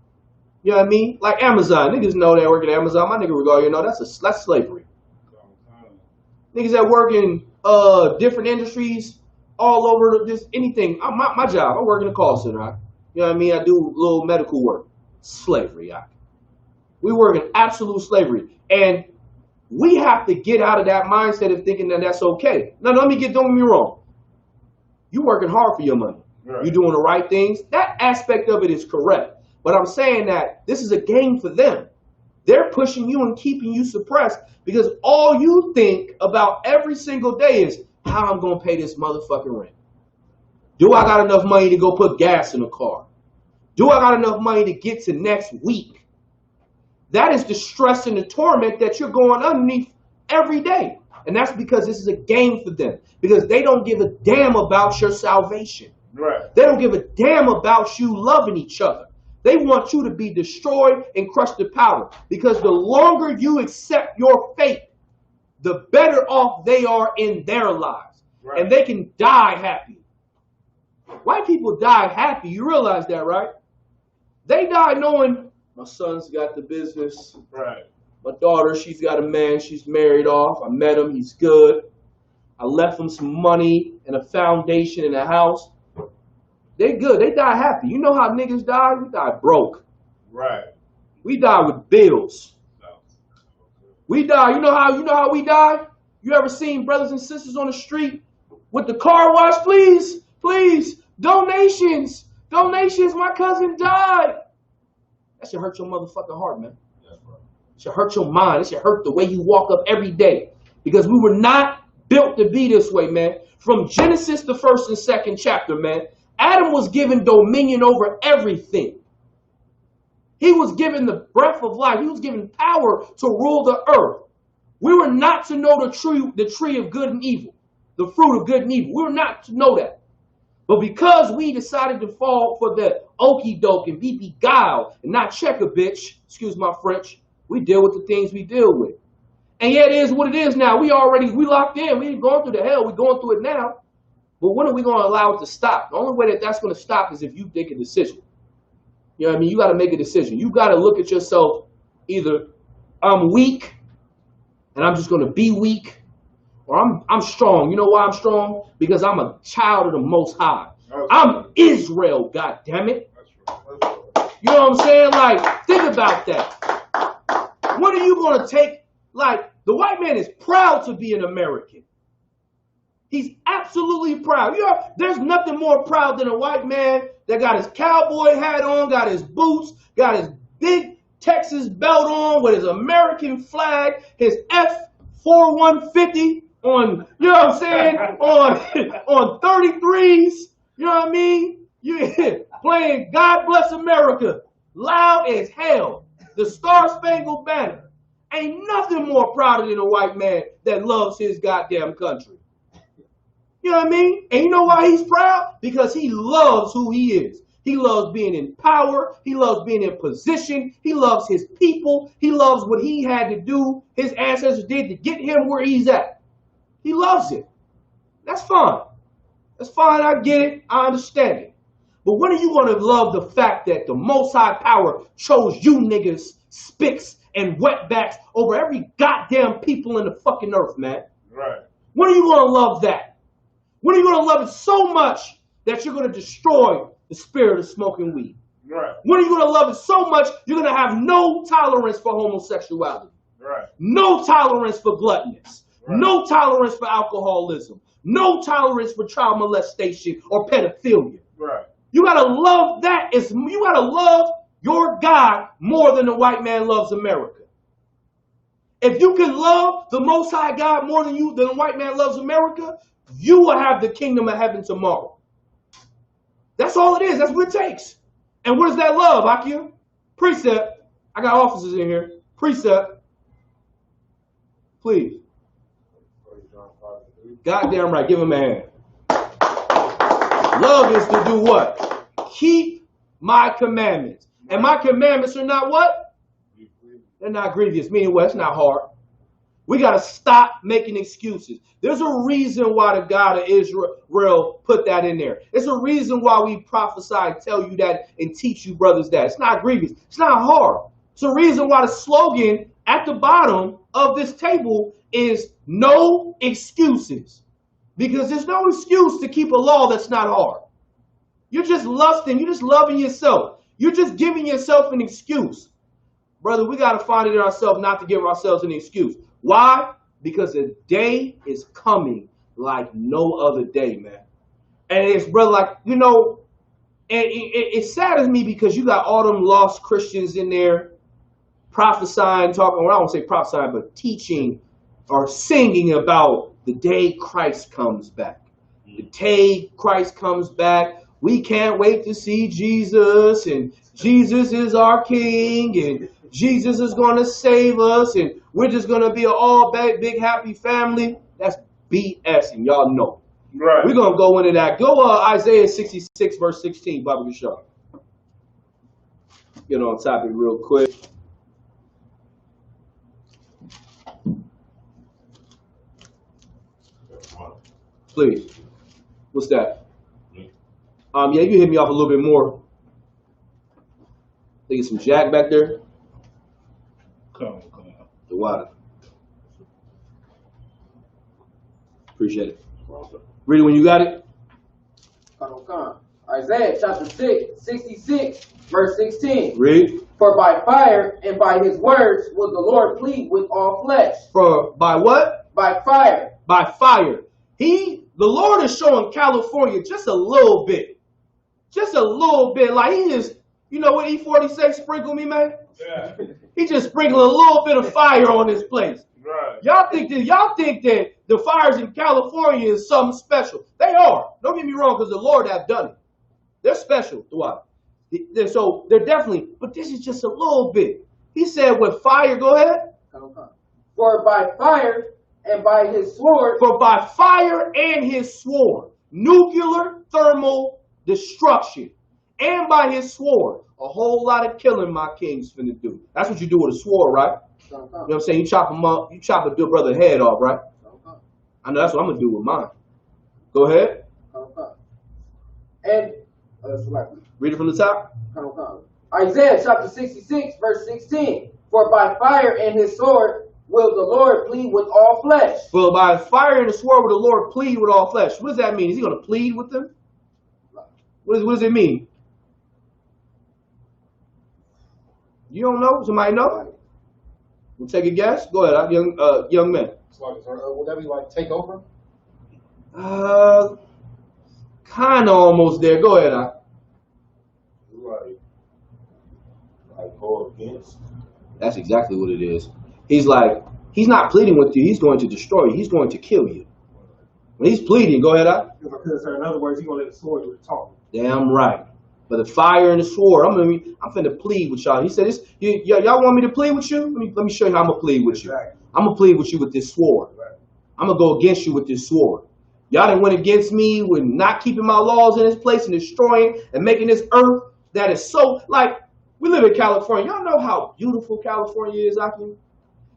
You know what I mean? Like Amazon. Niggas know they work at Amazon. My nigga regard, that's slavery. Niggas that work in different industries all over just anything. My job, I work in a call center. You know what I mean? I do a little medical work. Slavery. We work in absolute slavery. And we have to get out of that mindset of thinking that that's okay. Now, don't get me wrong. You're working hard for your money. Right. You're doing the right things. That aspect of it is correct. But I'm saying that this is a game for them. They're pushing you and keeping you suppressed because all you think about every single day is how I'm going to pay this motherfucking rent. Do I got enough money to go put gas in the car? Do I got enough money to get to next week? That is the stress and the torment that you're going underneath every day. And that's because this is a game for them. Because they don't give a damn about your salvation. Right. They don't give a damn about you loving each other. They want you to be destroyed and crushed to powder. Because the longer you accept your fate, the better off they are in their lives. Right. And they can die happy. White people die happy. You realize that, right? They die knowing my son's got the business. Right. My daughter, she's got a man. She's married off. I met him. He's good. I left him some money and a foundation and a house. They good. They die happy. You know how niggas die? We die broke. Right. We die with bills. We die. You know how we die? You ever seen brothers and sisters on the street with the car wash? Please, please, donations. Donations. My cousin died. That should hurt your motherfucking heart, man. It should hurt your mind. It should hurt the way you walk up every day. Because we were not built to be this way, man. From Genesis, the 1st and 2nd chapter, man, Adam was given dominion over everything. He was given the breath of life. He was given power to rule the earth. We were not to know the tree of good and evil, the fruit of good and evil. We were not to know that. But because we decided to fall for the okie doke and be beguiled and not check a bitch, excuse my French, we deal with the things we deal with. And yeah, it is what it is now. We locked in. We ain't going through the hell. We're going through it now. But when are we going to allow it to stop? The only way that's going to stop is if you make a decision. You know what I mean? You got to make a decision. You got to look at yourself. Either I'm weak and I'm just going to be weak, or I'm strong. You know why I'm strong? Because I'm a child of the Most High. I'm Israel, goddammit. You know what I'm saying? Like, think about that. When are you going to take, like, the white man is proud to be an American. He's absolutely proud. You know, there's nothing more proud than a white man that got his cowboy hat on, got his boots, got his big Texas belt on with his American flag, his F4150 on, you know what I'm saying, on 33s, you know what I mean? You playing God Bless America, loud as hell, the Star Spangled Banner. Ain't nothing more prouder than a white man that loves his goddamn country. You know what I mean? And you know why he's proud? Because he loves who he is. He loves being in power. He loves being in position. He loves his people. He loves what he had to do, his ancestors did to get him where he's at. He loves it. That's fine. That's fine. I get it. I understand it. But when are you going to love the fact that the Most High Power chose you niggas, spicks, and wetbacks over every goddamn people in the fucking earth, man? Right. When are you going to love that? When are you going to love it so much that you're going to destroy the spirit of smoking weed? Right. When are you going to love it so much you're going to have no tolerance for homosexuality? Right. No tolerance for gluttonous. Right. No tolerance for alcoholism. No tolerance for child molestation or pedophilia. Right. You got to love that. You got to love your God more than the white man loves America. If you can love the Most High God more than the white man loves America, you will have the kingdom of heaven tomorrow. That's all it is. That's what it takes. And what is that love, Akia? Precept. I got officers in here. Precept. Please. Goddamn right. Give him a hand. Love is to do what? Keep my commandments. And my commandments are not what? They're not grievous. Meaning what? It's not hard. We got to stop making excuses. There's a reason why the God of Israel put that in there. There's a reason why we prophesy and tell you that and teach you brothers that. It's not grievous. It's not hard. It's a reason why the slogan at the bottom of this table is no excuses. Because there's no excuse to keep a law that's not hard. You're just lusting. You're just loving yourself. You're just giving yourself an excuse. Brother, we got to find it in ourselves not to give ourselves an excuse. Why? Because the day is coming like no other day, man. And it's, brother, like, you know, and it saddens me because you got all them lost Christians in there prophesying, talking, well, I don't say prophesying, but teaching or singing about the day Christ comes back. The day Christ comes back, we can't wait to see Jesus, and Jesus is our King, and Jesus is going to save us, and we're just going to be an all big happy family. That's BS, and y'all know. Right. We're going to go into that. Go Isaiah 66, verse 16, Baba Gashar. Get on topic real quick. Please. What's that? Yeah, you can hit me off a little bit more. Think it's some Jack back there? Come. The water. Appreciate it. Read it when you got it. Come. Isaiah chapter 66, verse 16. Read. For by fire and by his words will the Lord plead with all flesh. For by what? By fire. By fire. The Lord is showing California just a little bit. Just a little bit. Like he just, you know what E46 sprinkle me, man? Yeah. He just sprinkled a little bit of fire on this place. Right. Y'all think that the fires in California is something special. They are. Don't get me wrong, because the Lord have done it. They're special. So they're definitely, but this is just a little bit. He said with fire, go ahead. For by fire and by his sword. For by fire and his sword, nuclear thermal destruction, and by his sword, a whole lot of killing my king's finna do. That's what you do with a sword, right? You know what I'm saying? You chop him up, you chop a good brother's head off, right? I know that's what I'm gonna do with mine. Go ahead. And read it from the top. Isaiah chapter 66, verse 16. For by fire and his sword will the Lord plead with all flesh. Well, by fire and the sword will the Lord plead with all flesh. What does that mean? Is he going to plead with them? What does it mean? You don't know? Somebody know? We'll take a guess. Go ahead, young man. Would that be like take over? Kind of almost there. Go ahead. Like go against. That's exactly what it is. He's like, he's not pleading with you. He's going to destroy you. He's going to kill you. When he's pleading, go ahead. In other words, he's gonna let the sword do the talking. Damn right. But the fire and the sword, I'm finna plead with y'all. He said, y'all want me to plead with you? Let me show you how I'm gonna plead with you. I'm gonna plead with you with this sword. I'm gonna go against you with this sword. Y'all done went against me with not keeping my laws in this place and destroying and making this earth that is so, like, we live in California. Y'all know how beautiful California is, Aki?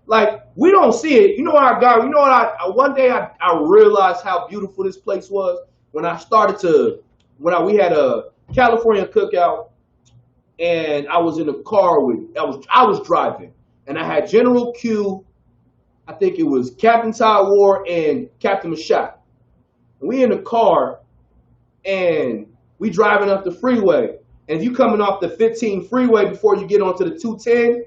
Like, we don't see it. You know what I got? You know what one day I realized how beautiful this place was when we had a California cookout, and I was in a car I was driving, and I had General Q, I think it was Captain Ty Ward and Captain Mashak. And we in the car, and we driving up the freeway, and if you coming off the 15 freeway before you get onto the 210,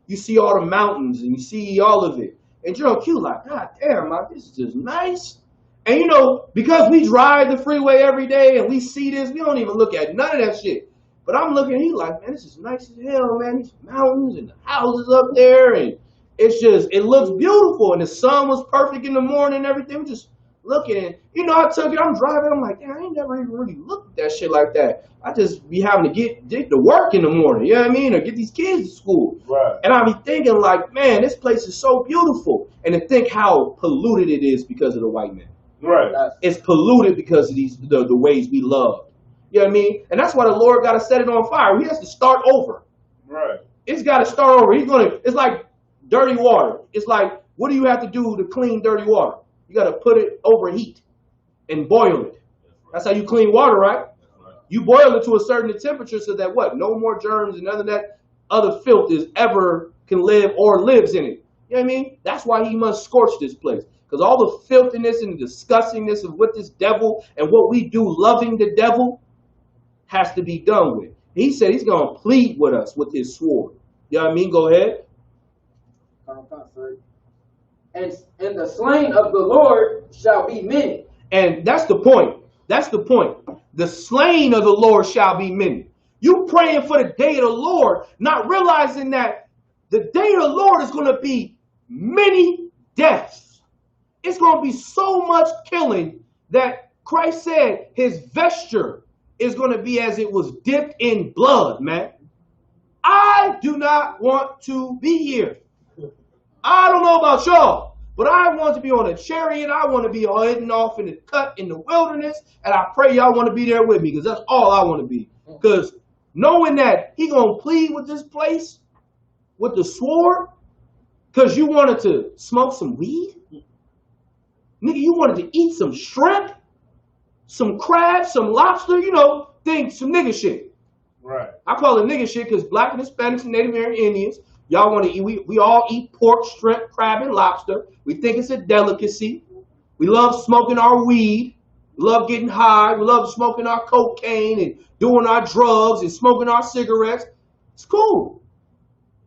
you see all the mountains and you see all of it. And General Q like, God damn, man, this is just nice. And you know, because we drive the freeway every day and we see this, we don't even look at none of that shit. But I'm looking, he like, man, this is nice as hell, man. These mountains and the houses up there, and it looks beautiful. And the sun was perfect in the morning and everything. We just looking, and you know, I'm driving, I'm like, damn, I ain't never even really looked at that shit like that. I just be having to get to work in the morning, you know what I mean? Or get these kids to school. Right. And I be thinking like, man, this place is so beautiful. And to think how polluted it is because of the white man. Right. It's polluted because of the ways we love. You know what I mean? And that's why the Lord got to set it on fire. He has to start over. Right. It's got to start over. It's like dirty water. It's like, what do you have to do to clean dirty water? You got to put it over heat and boil it. That's how you clean water, right? You boil it to a certain temperature so that what? No more germs and none of that other filth can live or lives in it. You know what I mean? That's why he must scorch this place. Because all the filthiness and the disgustingness of what this devil and what we do loving the devil has to be done with. He said he's going to plead with us with his sword. You know what I mean? Go ahead. And the slain of the Lord shall be many. And that's the point. That's the point. The slain of the Lord shall be many. You praying for the day of the Lord, not realizing that the day of the Lord is going to be many deaths. It's going to be so much killing that Christ said his vesture is going to be as it was dipped in blood, man. I do not want to be here. I don't know about y'all, but I want to be on a chariot. I want to be heading off in the cut in the wilderness, and I pray y'all want to be there with me, because that's all I want to be. Because knowing that he going to plead with this place, with the sword, because you wanted to smoke some weed? Nigga, you wanted to eat some shrimp, some crab, some lobster, you know, some nigga shit. Right. I call it nigga shit because black and Hispanics and Native American Indians, y'all want to eat, we all eat pork, shrimp, crab, and lobster. We think it's a delicacy. We love smoking our weed. We love getting high. We love smoking our cocaine and doing our drugs and smoking our cigarettes. It's cool.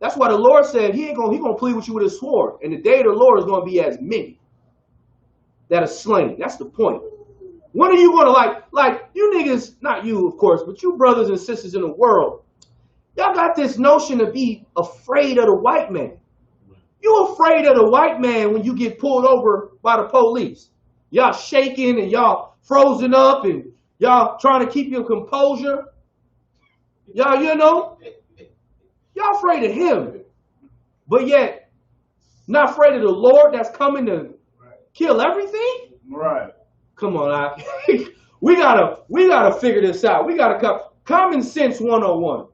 That's why the Lord said he gonna plead with you with his sword. And the day of the Lord is gonna be as many that are slain. That's the point. When are you gonna like you niggas, not you of course, but you brothers and sisters in the world, y'all got this notion to be afraid of the white man. You afraid of the white man when you get pulled over by the police. Y'all shaking and y'all frozen up and y'all trying to keep your composure. Y'all, y'all afraid of him. But yet, not afraid of the Lord that's coming to kill everything? Right. Come on, we gotta figure this out. We gotta common sense 101.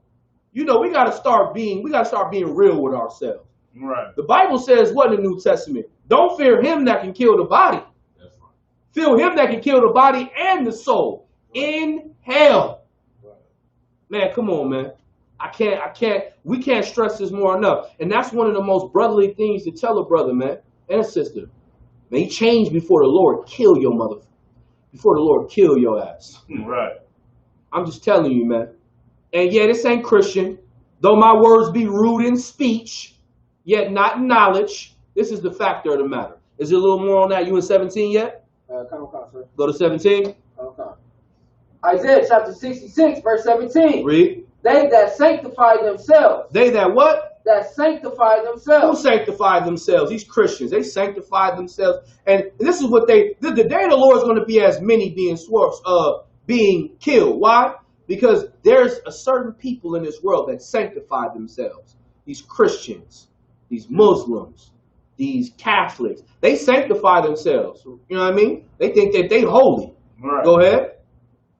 We gotta start being real with ourselves. Right. The Bible says what in the New Testament? Don't fear him that can kill the body. That's right. Fear him that can kill the body and the soul in hell. Right. Man, come on, man. We can't stress this more enough. And that's one of the most brotherly things to tell a brother, man, and a sister. Man, change before the Lord kill your mother. Before the Lord kill your ass. Right. I'm just telling you, man. And yeah, this ain't Christian. Though my words be rude in speech, yet not in knowledge. This is the factor of the matter. Is there a little more on that? You in 17 yet? Come on, sir. Go to 17. Okay. Isaiah chapter 66, verse 17. Read. They that sanctify themselves. They that what? That sanctify Who themselves. sanctified themselves? These Christians. They sanctified themselves. And this is what the day of the Lord is going to be as many being killed. Why? Because there's a certain people in this world that sanctify themselves. These Christians, these Muslims, these Catholics. They sanctify themselves. You know what I mean? They think that they holy. Right. Go ahead.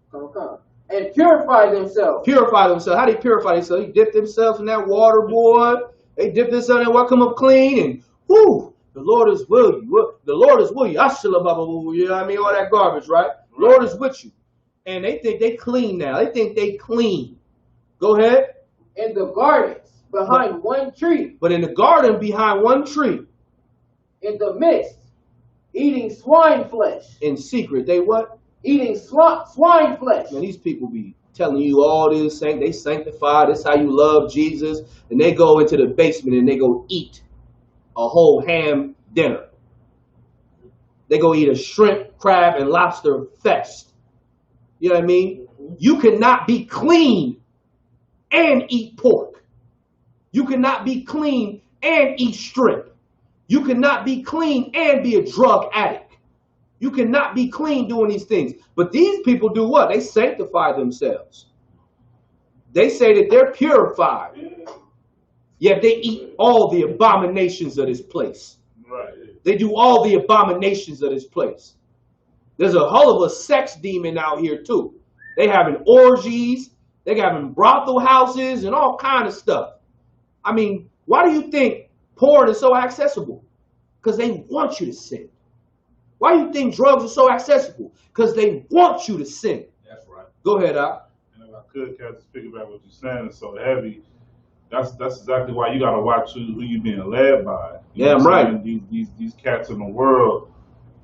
Come. And purify themselves. Purify themselves. How do they purify themselves? They dip themselves in that water, boy. They dip themselves in that water, come up clean, and whoo, the Lord is with you. The Lord is with you. You know what I mean? All that garbage, right? The Lord is with you. And they think they clean now. They think they clean. Go ahead. In the gardens behind one tree. But in the garden behind one tree. In the midst, eating swine flesh. In secret, they what? Eating swine flesh. Man, these people be telling you all this, saying they sanctify, this how you love Jesus. And they go into the basement and they go eat a whole ham dinner. They go eat a shrimp, crab, and lobster fest. You know what I mean? You cannot be clean and eat pork. You cannot be clean and eat shrimp. You cannot be clean and be a drug addict. You cannot be clean doing these things. But these people do what? They sanctify themselves. They say that they're purified. Yet they eat all the abominations of this place. Right. They do all the abominations of this place. There's a hell of a sex demon out here too. They having orgies, they having brothel houses and all kind of stuff. I mean, why do you think porn is so accessible? Because they want you to sin. Why do you think drugs are so accessible? Because they want you to sin. That's right. Go ahead, Al. And if I could, Captain, speak about what you're saying, it's so heavy. That's exactly why you gotta watch who you being led by. You know Yeah, what right. I'm saying? These cats in the world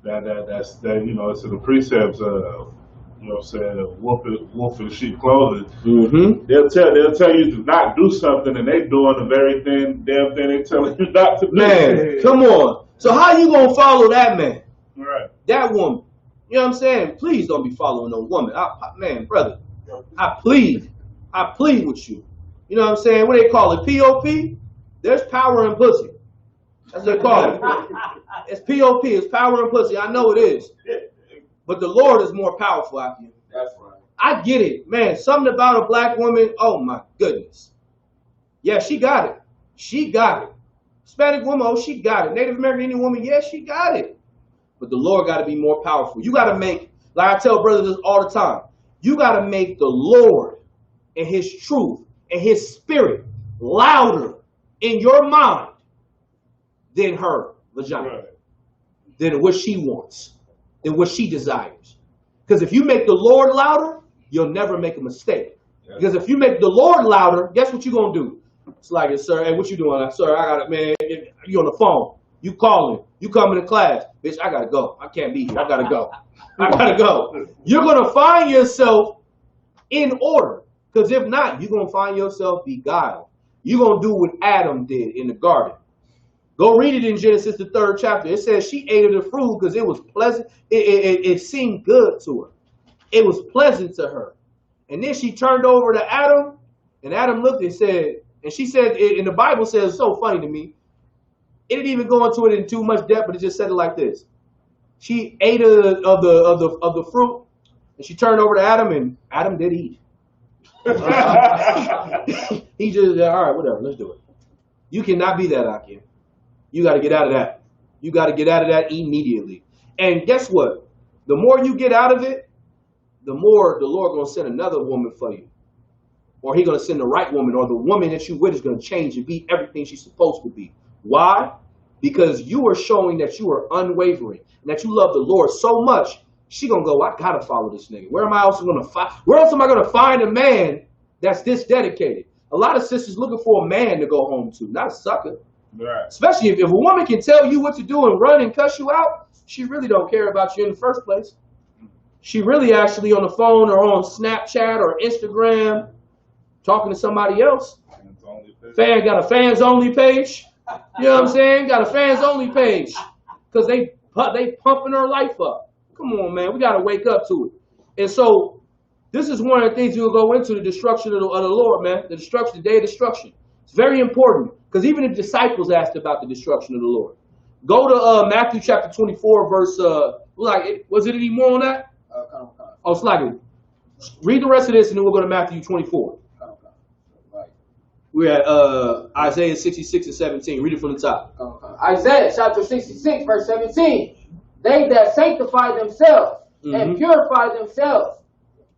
that's it's in the precepts of wolf in sheep clothing. Mm-hmm. They'll tell you to not do something, and they doing the very damn thing they telling you not to do. Man, come on. So how you gonna follow that man? Right. That woman. You know what I'm saying? Please don't be following no woman. Man, brother, I plead with you. You know what I'm saying? What they call it? POP? There's power in pussy. That's what they call it. It's POP. It's power in pussy. I know it is. But the Lord is more powerful out here. That's right. I get it. Man, something about a black woman, oh my goodness. Yeah, she got it. She got it. Hispanic woman, oh, she got it. Native American Indian woman, yeah, she got it. But the Lord got to be more powerful. You got to make, like I tell brothers this all the time, you got to make the Lord and his truth and his spirit louder in your mind than her vagina, Right. than what she wants, than what she desires. Because if you make the Lord louder, you'll never make a mistake. Because if you make the Lord louder, guess what you're going to do? It's like, sir, hey, what you doing? Sir, I got it, man. You on the phone. You calling. You coming to class. Bitch, I got to go. I can't be here. I got to go. I got to go. You're going to find yourself in order. Because if not, you're going to find yourself beguiled. You're going to do what Adam did in the garden. Go read it in Genesis, the 3rd chapter. It says she ate of the fruit because it was pleasant. It seemed good to her. It was pleasant to her. And then she turned over to Adam, and Adam looked and said, and she said, and the Bible says, it's so funny to me. It didn't even go into it in too much depth, but it just said it like this. She ate of the fruit, and she turned over to Adam, and Adam did eat. He just said, all right, whatever, let's do it. You cannot be that, Akim. You got to get out of that. You got to get out of that immediately. And guess what? The more you get out of it, the more the Lord going to send another woman for you. Or He's going to send the right woman, or the woman that you with is going to change and be everything she's supposed to be. Why? Because you are showing that you are unwavering and that you love the Lord so much. She gonna go, I gotta follow this nigga. Where am I else gonna find? Where else am I gonna find a man that's this dedicated? A lot of sisters looking for a man to go home to, not a sucker. Right. Especially if a woman can tell you what to do and run and cuss you out, she really don't care about you in the first place. She really actually on the phone or on Snapchat or Instagram talking to somebody else. Got a fans only page. You know what I'm saying? Got a fans only page because they pumping her life up. Come on, man. We got to wake up to it. And so this is one of the things we'll go into, the destruction of the Lord, man. The destruction, the day of destruction. It's very important because even the disciples asked about the destruction of the Lord. Go to Matthew chapter 24, verse, was it any more on that? Oh, slightly. Read the rest of this and then we'll go to Matthew 24. We're at Isaiah 66 and 17. Read it from the top. Isaiah chapter 66, verse 17. They that sanctify themselves and purify themselves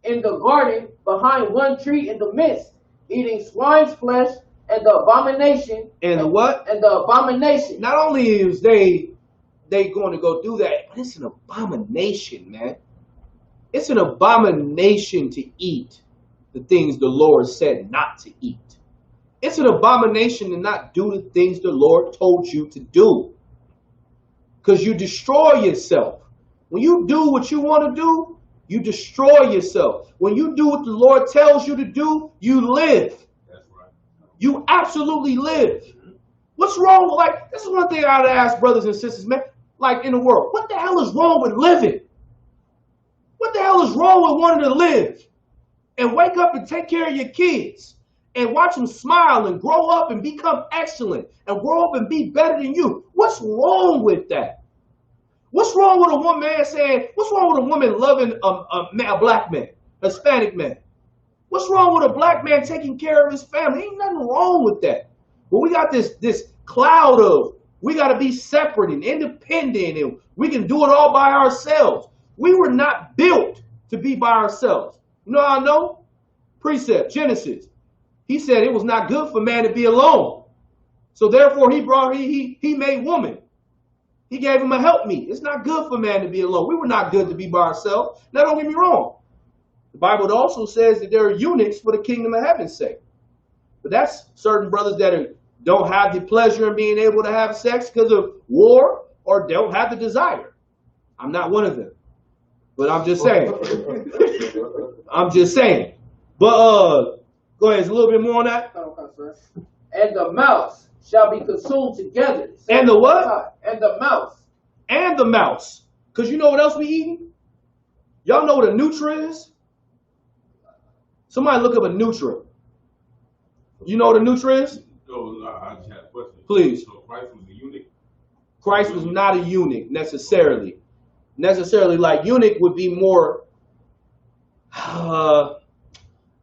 in the garden behind one tree in the midst, eating swine's flesh and the abomination. And the what? And the abomination. Not only is they going to go do that, but it's an abomination, man. It's an abomination to eat the things the Lord said not to eat. It's an abomination to not do the things the Lord told you to do. Because you destroy yourself. When you do what you want to do, you destroy yourself. When you do what the Lord tells you to do, you live. That's right. You absolutely live. What's wrong with, like, this is one thing I would ask brothers and sisters, man, like in the world, what the hell is wrong with living? What the hell is wrong with wanting to live and wake up and take care of your kids and watch them smile and grow up and become excellent and grow up and be better than you? What's wrong with that? What's wrong with a woman saying, what's wrong with a woman loving a black man, a Hispanic man? What's wrong with a black man taking care of his family? Ain't nothing wrong with that. But we got this cloud of, we got to be separate and independent and we can do it all by ourselves. We were not built to be by ourselves. You know how I know? Precept, Genesis. He said it was not good for man to be alone. So therefore he made woman. He gave him a helpmeet. It's not good for man to be alone. We were not good to be by ourselves. Now don't get me wrong. The Bible also says that there are eunuchs for the kingdom of heaven's sake. But that's certain brothers that don't have the pleasure in being able to have sex because of war or don't have the desire. I'm not one of them. But I'm just saying. I'm just saying. But go ahead, a little bit more on that. And the mouse shall be consumed together. And the what? And the mouse. And the mouse. Because you know what else we eating? Y'all know what a nutra is? Somebody look up a nutra. You know what a nutra is? So, I just had a question. Please. So Christ was a eunuch? Christ was not a eunuch necessarily. Like eunuch would be more, I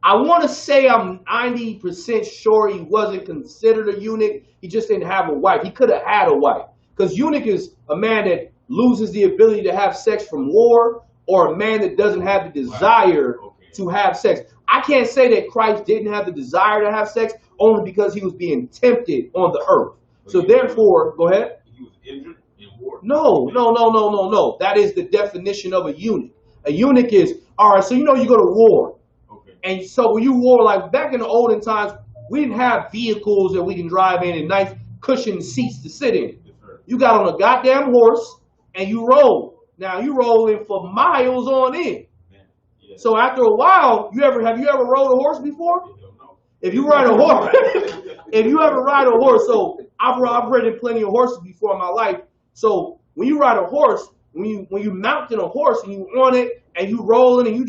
want to say I'm 90% sure he wasn't considered a eunuch. He just didn't have a wife. He could have had a wife. Because eunuch is a man that loses the ability to have sex from war or a man that doesn't have the desire to have sex. I can't say that Christ didn't have the desire to have sex only because he was being tempted on the earth. So therefore, go ahead. He was injured in war? No. That is the definition of a eunuch. A eunuch is, all right, so you know you go to war. Okay. And so when you war, like back in the olden times, we didn't have vehicles that we can drive in and nice cushioned seats to sit in. Yes, sir. You got on a goddamn horse and you roll. Now you rolling for miles on end. Yeah. So after a while, have you ever rode a horse before? If you ride a horse, if you ever ride a horse, so I've ridden plenty of horses before in my life. So when you ride a horse, when you mount in a horse and you on it and you rolling and you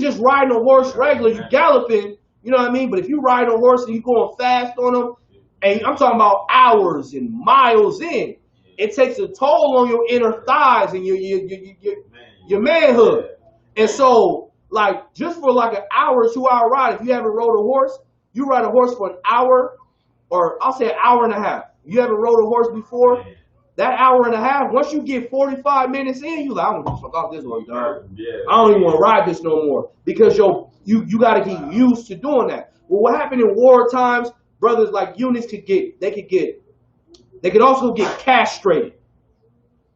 just riding a horse regular, you galloping, you know what I mean? But if you ride a horse and you going fast on them, and I'm talking about hours and miles in, it takes a toll on your inner thighs and your manhood. And so, like, just for like an hour, 2 hour ride, if you haven't rode a horse, you ride a horse for an hour, or I'll say an hour and a half. You ever rode a horse before? That hour and a half, once you get 45 minutes in, you like, I don't want to fuck off this one, dog. I don't even want to ride this no more. Because you got to get used to doing that. Well, what happened in war times, brothers like eunuchs they could also get castrated.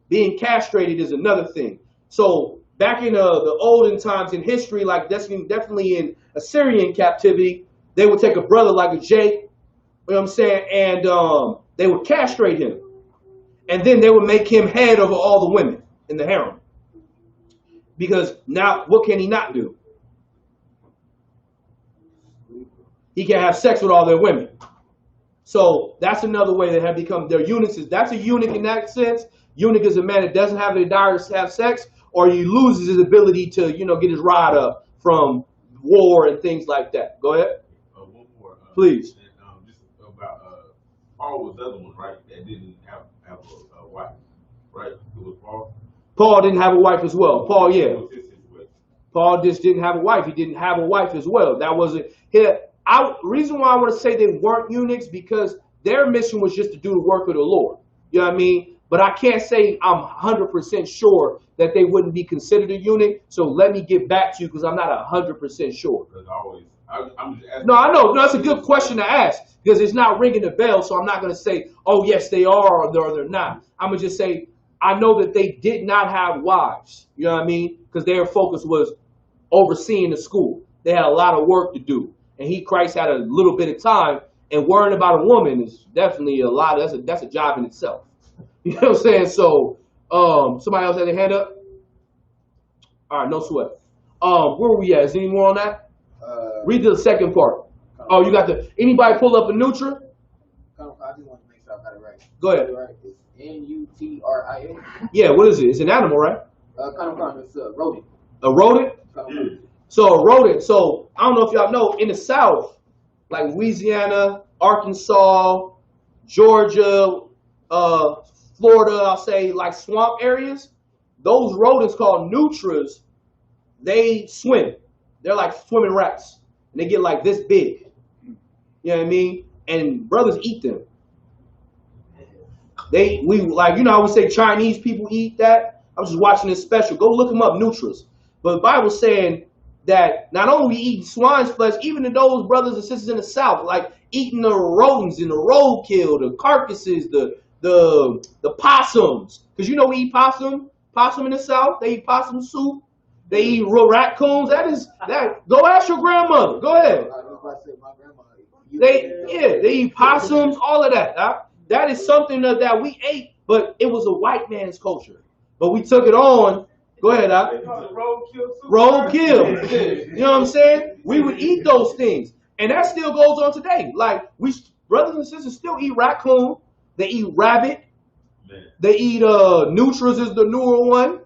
Being castrated is another thing. So back in the olden times in history, like definitely in Assyrian captivity, they would take a brother like a Jake, you know what I'm saying, and they would castrate him. And then they would make him head over all the women in the harem. Because now, what can he not do? He can have sex with all their women. So that's another way that have become their eunuchs. That's a eunuch in that sense. Eunuch is a man that doesn't have the desire to have sex, or he loses his ability to, get his rod up from war and things like that. Go ahead. One more. Please. Just about Paul was the other one, right? That didn't have a wife, right? It was Paul. Paul didn't have a wife as well. Paul, yeah. Paul just didn't have a wife. He didn't have a wife as well. That wasn't here. Reason why I want to say they weren't eunuchs, because their mission was just to do the work of the Lord. You know what I mean? But I can't say I'm 100% sure that they wouldn't be considered a eunuch. So let me get back to you, because I'm not 100% sure. I'm just asking. No, I know. No, that's a good question to ask, because it's not ringing the bell. So I'm not going to say, oh, yes, they are, or they're not. I'm going to just say, I know that they did not have wives. You know what I mean? Because their focus was overseeing the school. They had a lot of work to do. And Christ had a little bit of time, and worrying about a woman is definitely a lot. That's a job in itself. You know what I'm saying? So, somebody else had their hand up? All right, no sweat. Where were we at? Is there any more on that? Read the second part. Oh, you got anybody pull up a Nutra? I just want to make sure I got it right. Go ahead. It's N-U-T-R-I-A. Yeah, what is it? It's an animal, right? It's a rodent. A rodent? So a rodent. So I don't know if y'all know, in the South, like Louisiana, Arkansas, Georgia, Florida, I'll say like swamp areas, those rodents called nutras, they swim. They're like swimming rats. And they get like this big. You know what I mean? And brothers eat them. I would say Chinese people eat that. I was just watching this special. Go look them up, nutras. But the Bible's saying that not only we eat swine's flesh, even to those brothers and sisters in the South, like eating the rodents and the roadkill, the carcasses, the possums. Because we eat possum in the South. They eat possum soup. They eat raccoons. Go ask your grandmother. Go ahead. They eat possums, all of that. That is something that we ate, but it was a white man's culture. But we took it on. Go ahead, roadkill. You know what I'm saying? We would eat those things. And that still goes on today. Like, brothers and sisters still eat raccoon. They eat rabbit. They eat nutras is the newer one.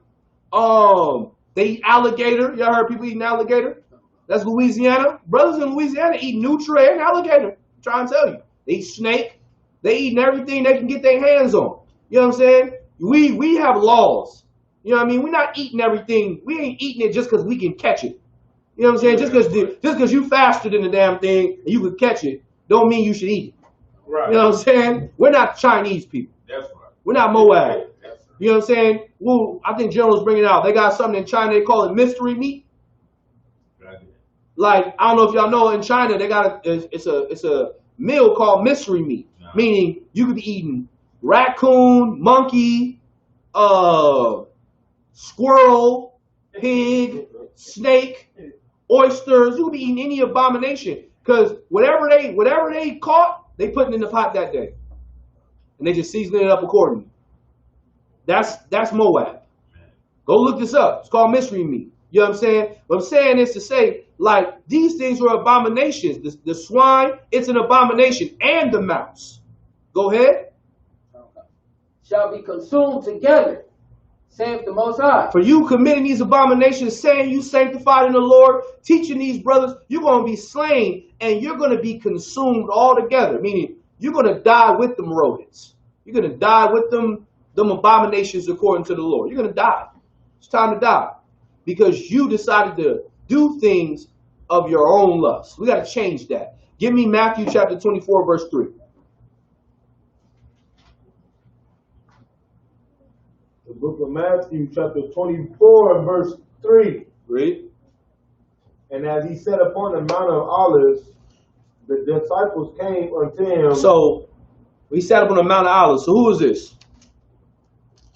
They eat alligator. Y'all heard people eating alligator? That's Louisiana. Brothers in Louisiana eat nutra and alligator. I'm trying to tell you. They eat snake. They eating everything they can get their hands on. You know what I'm saying? We have laws. You know what I mean? We're not eating everything. We ain't eating it just because we can catch it. You know what I'm saying? Just because you faster than the damn thing and you can catch it, don't mean you should eat it. Right. You know what I'm saying? We're not Chinese people. That's right. We're not Moab. You know what I'm saying? Well, I think General's bringing it out. They got something in China, they call it mystery meat. Right. Like, I don't know if y'all know, in China, they got it's a meal called mystery meat. No. Meaning you could be eating raccoon, monkey, squirrel, pig, snake, oysters. You could be eating any abomination. Because whatever they caught, they put it in the pot that day. And they just season it up accordingly. That's Moab. Go look this up. It's called mystery meat. You know what I'm saying? What I'm saying is to say, like, these things are abominations. The swine, it's an abomination, and the mouse. Go ahead. Shall be consumed together, saith the Most High. For you committing these abominations, saying you sanctified in the Lord, teaching these brothers, you're going to be slain, and you're going to be consumed altogether. Meaning, you're going to die with them rodents. You're going to die with them abominations according to the Lord. You're going to die. It's time to die. Because you decided to do things of your own lust. We got to change that. Give me Matthew chapter 24, verse 3. The book of Matthew, chapter 24, and verse 3. Read. And as he sat upon the Mount of Olives, the disciples came unto him. So, he sat up on the Mount of Olives. So who is this?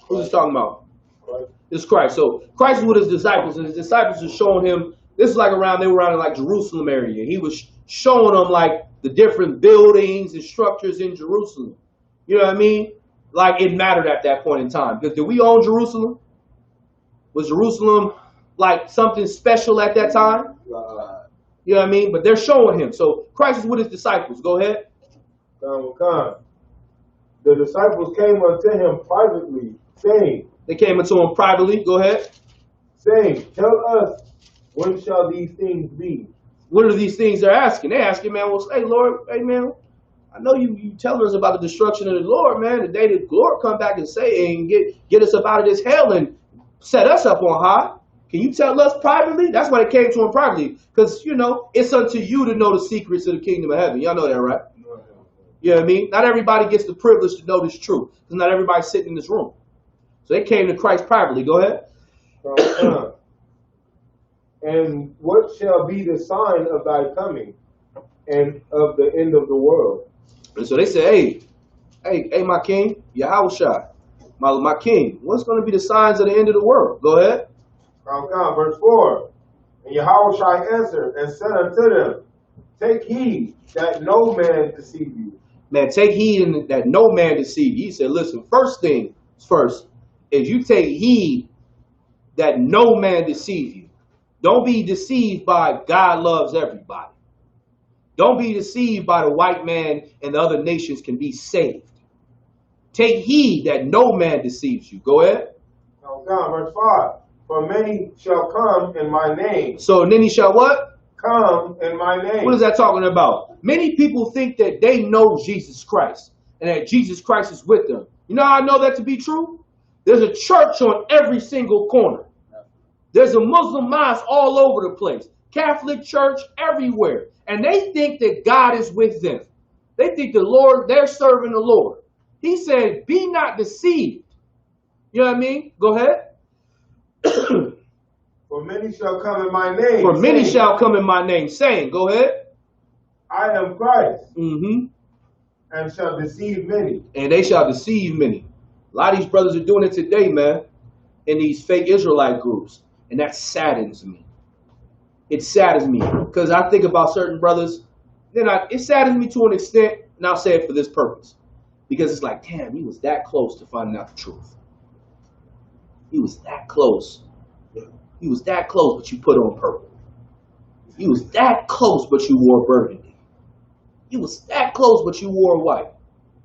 Who's he talking about? Christ. It's Christ. So Christ is with his disciples, and his disciples are showing him, this is like they were around in like Jerusalem area. He was showing them like the different buildings and structures in Jerusalem. You know what I mean? Like it mattered at that point in time. Because did we own Jerusalem? Was Jerusalem like something special at that time? You know what I mean? But they're showing him. So Christ is with his disciples. Go ahead. The disciples came unto him privately, saying. They came unto him privately. Go ahead. Saying, tell us, when shall these things be? What are these things they're asking? They're asking, man, well, hey, Lord, hey, man, I know you tell us about the destruction of the Lord, man. The day the Lord come back and say, and get us up out of this hell and set us up on high. Can you tell us privately? That's why they came to him privately. Because, you know, it's unto you to know the secrets of the kingdom of heaven. Y'all know that, right? You know what I mean? Not everybody gets the privilege to know this truth. Because not everybody's sitting in this room. So they came to Christ privately. Go ahead. And what shall be the sign of thy coming and of the end of the world? And so they said, hey, my king, Yahushua, my king, what's going to be the signs of the end of the world? Go ahead. Verse 4. And Yahushua answered and said unto them, take heed that no man deceive you. Man, take heed that no man deceive you. He said, listen, first thing first is you take heed that no man deceive you. Don't be deceived by God loves everybody. Don't be deceived by the white man and the other nations can be saved. Take heed that no man deceives you. Go ahead. Verse 5. For many shall come in my name. So then he shall what? Come in my name. What is that talking about? Many people think that they know Jesus Christ and that Jesus Christ is with them. You know how I know that to be true? There's a church on every single corner. There's a Muslim mosque all over the place. Catholic church everywhere. And they think that God is with them. They think the Lord, they're serving the Lord. He said, be not deceived. You know what I mean? Go ahead. For many shall come in my name. For many shall come in my name, saying, go ahead. I am Christ. Mm-hmm. And shall deceive many. And they shall deceive many. A lot of these brothers are doing it today, man, in these fake Israelite groups. And that saddens me. It saddens me. Because I think about certain brothers, it saddens me to an extent, and I'll say it for this purpose. Because it's like, damn, he was that close to finding out the truth. He was that close. He was that close, but you put on purple. He was that close, but you wore burgundy. He was that close, but you wore white.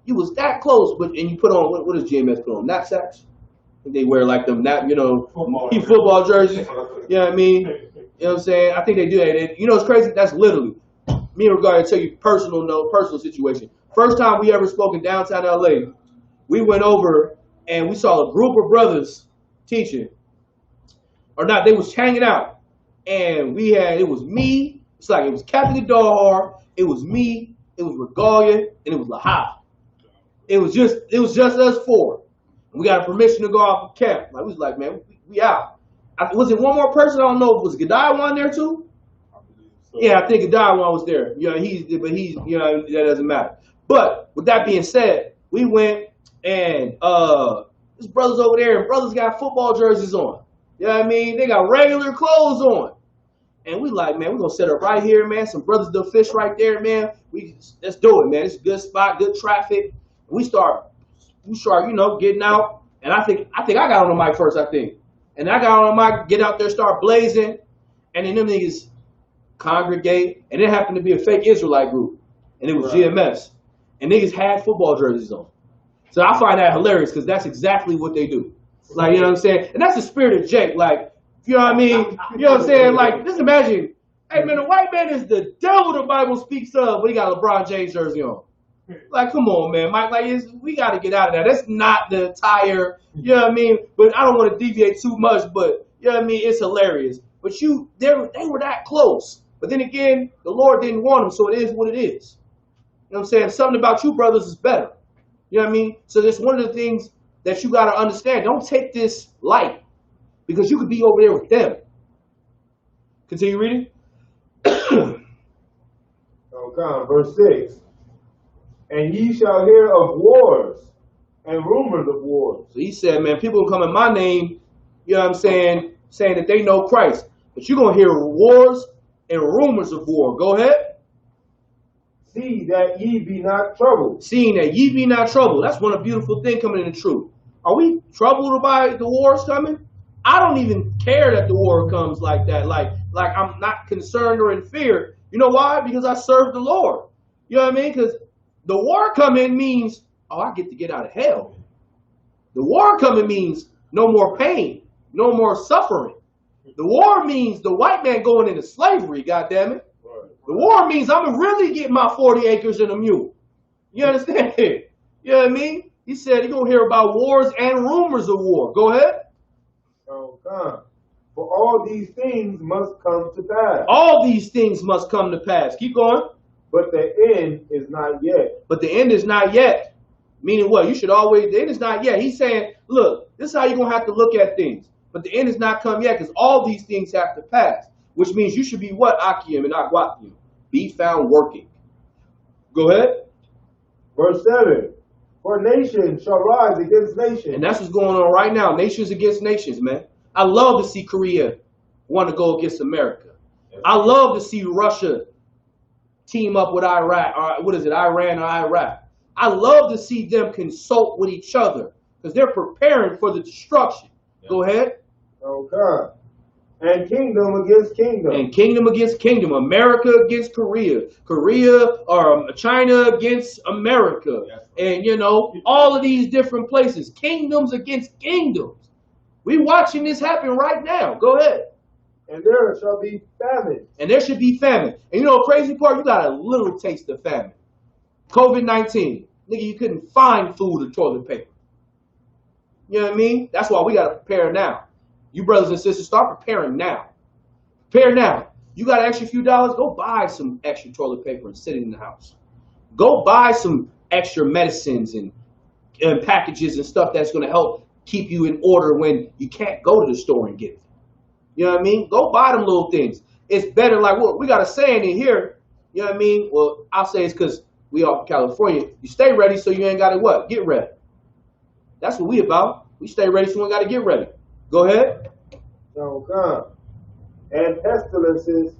He was that close, and you put on, what does GMS put on? Knapsacks? They wear like them, football jerseys. You know what I mean? You know what I'm saying? I think they do that. You know what's crazy? That's literally, me and Regard, to tell you personal situation. First time we ever spoke in downtown LA, we went over and we saw a group of brothers teaching. Or not, they was hanging out. And it was me, it's like it was Captain Dahar, it was me, it was Regalia, and it was Lahab. It was just us four. And we got a permission to go off of camp. Like, we was like, man, we out. Was it one more person? I don't know. Was Gadiah one there too? Yeah, I think Gadiah one was there. You know, that doesn't matter. But with that being said, we went and there's brothers over there, and brothers got football jerseys on. You know what I mean? They got regular clothes on. And we like, man, we're gonna set up right here, man. Some brothers do fish right there, man. Let's do it, man. It's a good spot, good traffic. We start, getting out. And I think I got on the mic first, I think. And I got on my get out there, start blazing, and then them niggas congregate, and it happened to be a fake Israelite group, and it was GMS, and niggas had football jerseys on. So I find that hilarious because that's exactly what they do. Like, you know what I'm saying? And that's the spirit of Jake. Like, you know what I mean? You know what I'm saying? Like, just imagine, hey man, the white man is the devil the Bible speaks of, but he got a LeBron James jersey on. Like, come on, man, Mike. Like, we got to get out of that. That's not the attire. You know what I mean? But I don't want to deviate too much. But you know what I mean? It's hilarious. But they were that close. But then again, the Lord didn't want them, so it is what it is. You know what I'm saying? Something about you brothers is better. You know what I mean? So that's one of the things that you got to understand. Don't take this light because you could be over there with them. Continue reading. Okay, verse 6. And ye shall hear of wars and rumors of wars. So he said, man, people will come in my name, you know what I'm saying that they know Christ. But you're going to hear wars and rumors of war. Go ahead. See that ye be not troubled. Seeing that ye be not troubled. That's one of the beautiful things coming in the truth. Are we troubled by the wars coming? I don't even care that the war comes like that. Like I'm not concerned or in fear. You know why? Because I serve the Lord. You know what I mean? Because the war coming means, oh, I get out of hell. The war coming means no more pain, no more suffering. The war means the white man going into slavery, goddammit. The war means I'm going to really get my 40 acres and a mule. You understand? You know what I mean? He said you're going to hear about wars and rumors of war. Go ahead. Oh, God. For all these things must come to pass. All these things must come to pass. Keep going. But the end is not yet. But the end is not yet. Meaning what? You should always, the end is not yet. He's saying, look, this is how you're going to have to look at things. But the end is not come yet because all these things have to pass. Which means you should be what? Akim and Agwakim. Be found working. Go ahead. Verse 7. For nation shall rise against nation. And that's what's going on right now. Nations against nations, man. I love to see Korea want to go against America. I love to see Russia team up with Iraq, or what is it, Iran or Iraq. I love to see them consult with each other because they're preparing for the destruction. Go ahead. Oh, God. And kingdom against kingdom. And kingdom against kingdom. America against Korea. Korea or China against America. And, you know, all of these different places. Kingdoms against kingdoms. We watching this happen right now. Go ahead. And there shall be famine. And there should be famine. And you know the crazy part? You got a little taste of famine. COVID-19. Nigga, you couldn't find food or toilet paper. You know what I mean? That's why we got to prepare now. You brothers and sisters, start preparing now. Prepare now. You got an extra few dollars? Go buy some extra toilet paper and sit it in the house. Go buy some extra medicines and packages and stuff that's going to help keep you in order when you can't go to the store and get it. You know what I mean? Go buy them little things. It's better like, well, we got a saying in here. You know what I mean? Well, I'll say it's because we are from California. You stay ready so you ain't got to what? Get ready. That's what we about. We stay ready so we ain't got to get ready. Go ahead. Oh, God. And pestilences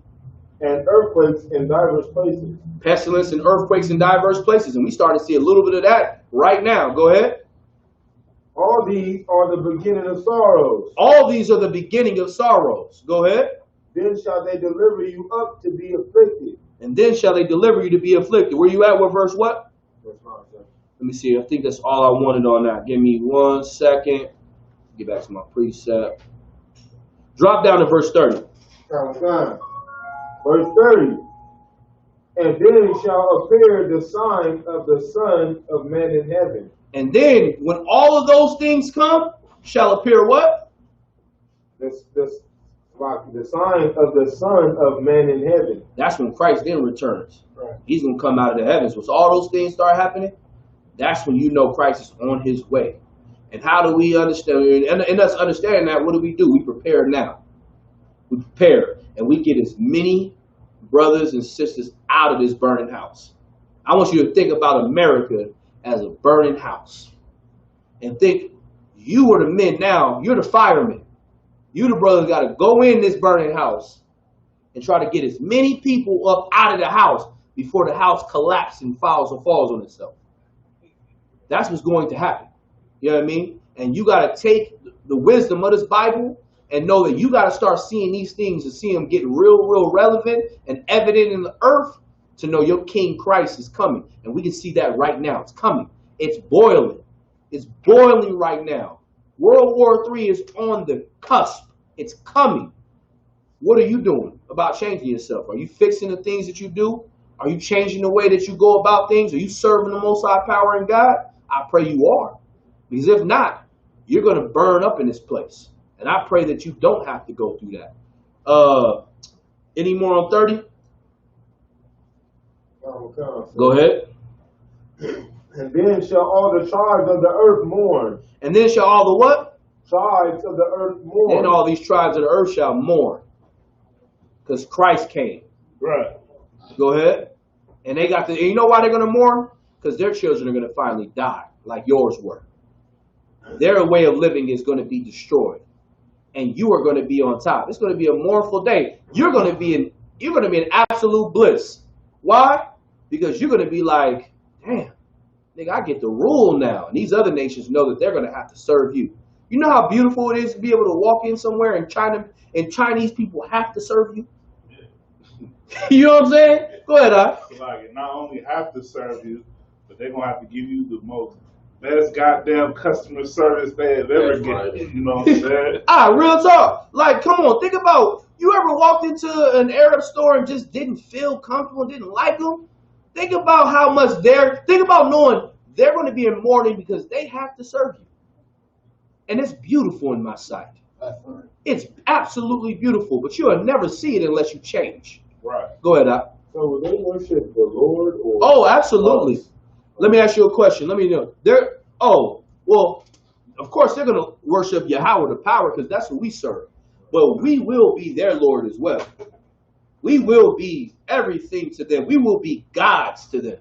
and earthquakes in diverse places. Pestilence and earthquakes in diverse places. And we start to see a little bit of that right now. Go ahead. All these are the beginning of sorrows. All these are the beginning of sorrows. Go ahead. Then shall they deliver you up to be afflicted. And then shall they deliver you to be afflicted. Where you at? What verse what? Verse 9, sir. Let me see. I think that's all I wanted on that. Give me 1 second. Get back to my precept. Drop down to verse 30. Verse 30. And then shall appear the sign of the Son of Man in heaven. And then, when all of those things come, shall appear what? The sign of the Son of Man in heaven. That's when Christ then returns. Right. He's going to come out of the heavens. Once all those things start happening, that's when you know Christ is on his way. And how do we understand? And us understanding that, what do? We prepare now. We prepare, and we get as many brothers and sisters out of this burning house. I want you to think about America as a burning house. And think, you are the men now, you're the firemen. You the brothers got to go in this burning house and try to get as many people up out of the house before the house collapses and falls on itself. That's what's going to happen. You know what I mean? And you got to take the wisdom of this Bible and know that you got to start seeing these things and see them get real relevant and evident in the earth to know your King Christ is coming. And we can see that right now. It's coming. It's boiling. It's boiling right now. World War III is on the cusp. It's coming. What are you doing about changing yourself? Are you fixing the things that you do? Are you changing the way that you go about things? Are you serving the Most High power in God? I pray you are. Because if not, you're going to burn up in this place. And I pray that you don't have to go through that. Any more on 30? Go ahead. And then shall all the tribes of the earth mourn. And then shall all the what? Tribes of the earth mourn. Then all these tribes of the earth shall mourn. Because Christ came. Right. Go ahead. And they got the, and you know why they're going to mourn? Because their children are going to finally die, like yours were. Their way of living is going to be destroyed. And you are going to be on top. It's going to be a mournful day. You're going to be in absolute bliss. Why? Because you're going to be like, damn, nigga, I get to rule now. And these other nations know that they're going to have to serve you. You know how beautiful it is to be able to walk in somewhere and Chinese people have to serve you? You know what I'm saying? Go ahead, Like, not only have to serve you, but they're going to have to give you the most best goddamn customer service they have ever given. You know what I'm saying? Real talk. Like, come on, think about, you ever walked into an Arab store and just didn't feel comfortable, didn't like them? Think about how much think about knowing they're going to be in mourning because they have to serve you. And it's beautiful in my sight. It's absolutely beautiful, but you'll never see it unless you change. Right. Go ahead, Doc. So will they worship the Lord? Or oh, absolutely. Let me ask you a question. Let me know. Well, of course they're going to worship Yahweh the power because that's who we serve. But we will be their Lord as well. We will be everything to them. We will be gods to them.